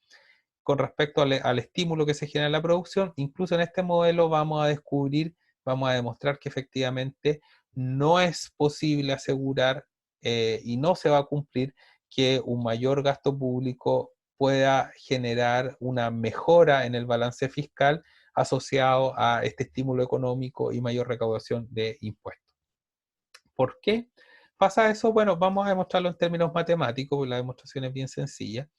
con respecto al estímulo que se genera en la producción, incluso en este modelo vamos a descubrir, vamos a demostrar que efectivamente no es posible asegurar y no se va a cumplir que un mayor gasto público pueda generar una mejora en el balance fiscal asociado a este estímulo económico y mayor recaudación de impuestos. ¿Por qué pasa eso? Bueno, vamos a demostrarlo en términos matemáticos, porque la demostración es bien sencilla.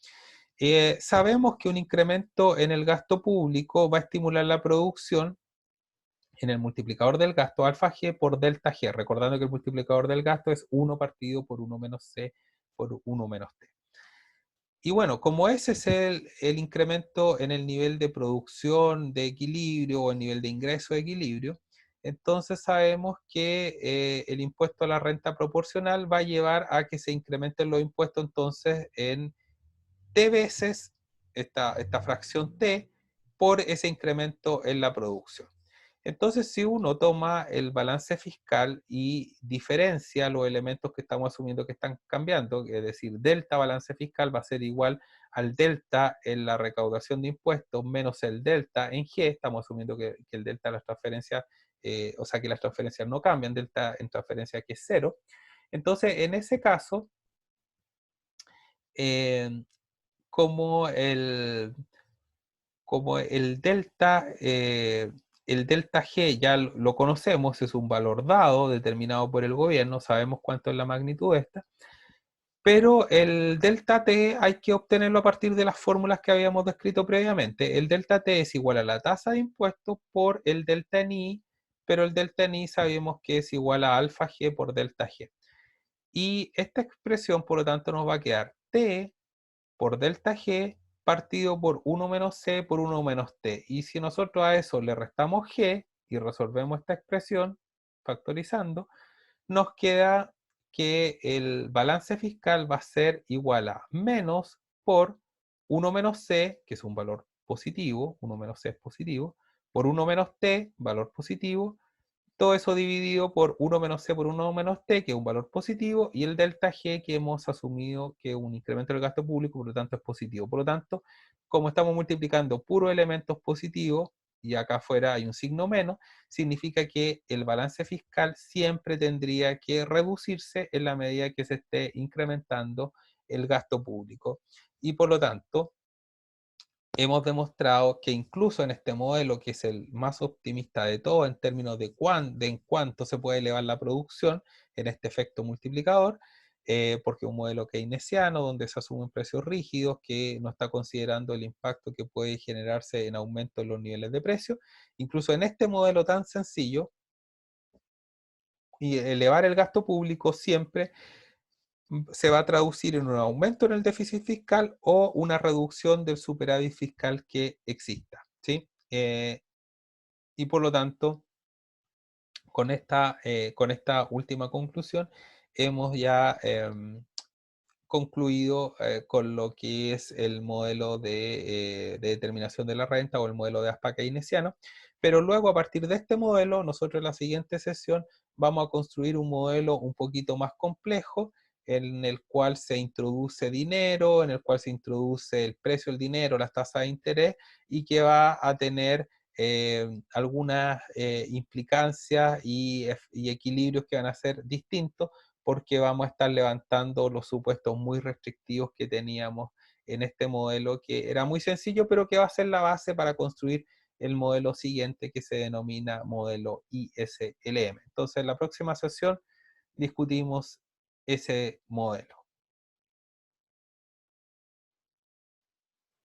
Sabemos que un incremento en el gasto público va a estimular la producción en el multiplicador del gasto alfa G por delta G, recordando que el multiplicador del gasto es 1 partido por 1 menos C por 1 menos T. Y bueno, como ese es el incremento en el nivel de producción de equilibrio o el nivel de ingreso de equilibrio, entonces sabemos que el impuesto a la renta proporcional va a llevar a que se incrementen los impuestos entonces en T veces esta fracción T por ese incremento en la producción. Entonces, si uno toma el balance fiscal y diferencia los elementos que estamos asumiendo que están cambiando, es decir, delta balance fiscal va a ser igual al delta en la recaudación de impuestos menos el delta en G, estamos asumiendo que el delta de las transferencias, o sea que las transferencias no cambian, delta en transferencia que es cero. Entonces, en ese caso, eh, como el, como el delta G ya lo conocemos, es un valor dado, determinado por el gobierno, sabemos cuánto es la magnitud de esta, pero el delta T hay que obtenerlo a partir de las fórmulas que habíamos descrito previamente. El delta T es igual a la tasa de impuestos por el delta en I, pero el delta en I sabemos que es igual a alfa G por delta G. Y esta expresión, por lo tanto, nos va a quedar T por delta G partido por 1 menos C por 1 menos T. Y si nosotros a eso le restamos G y resolvemos esta expresión factorizando, nos queda que el balance fiscal va a ser igual a menos por 1 menos C, que es un valor positivo, 1 menos C es positivo, por 1 menos T, valor positivo, todo eso dividido por 1 menos C por 1 menos T, que es un valor positivo, y el delta G que hemos asumido que es un incremento del gasto público, por lo tanto es positivo. Por lo tanto, como estamos multiplicando puros elementos positivos, y acá afuera hay un signo menos, significa que el balance fiscal siempre tendría que reducirse en la medida que se esté incrementando el gasto público. Y por lo tanto, hemos demostrado que incluso en este modelo, que es el más optimista de todo en términos de en cuánto se puede elevar la producción en este efecto multiplicador, porque es un modelo keynesiano donde se asumen precios rígidos que no está considerando el impacto que puede generarse en aumento en los niveles de precios. Incluso en este modelo tan sencillo, y elevar el gasto público siempre se va a traducir en un aumento en el déficit fiscal o una reducción del superávit fiscal que exista, ¿sí? Y por lo tanto, con esta última conclusión, hemos ya concluido con lo que es el modelo de determinación de la renta o el modelo de ASPA keynesiano, pero luego a partir de este modelo, nosotros en la siguiente sesión vamos a construir un modelo un poquito más complejo en el cual se introduce dinero, en el cual se introduce el precio del dinero, las tasas de interés y que va a tener algunas implicancias y equilibrios que van a ser distintos porque vamos a estar levantando los supuestos muy restrictivos que teníamos en este modelo, que era muy sencillo, pero que va a ser la base para construir el modelo siguiente que se denomina modelo ISLM. Entonces, en la próxima sesión discutimos ese modelo.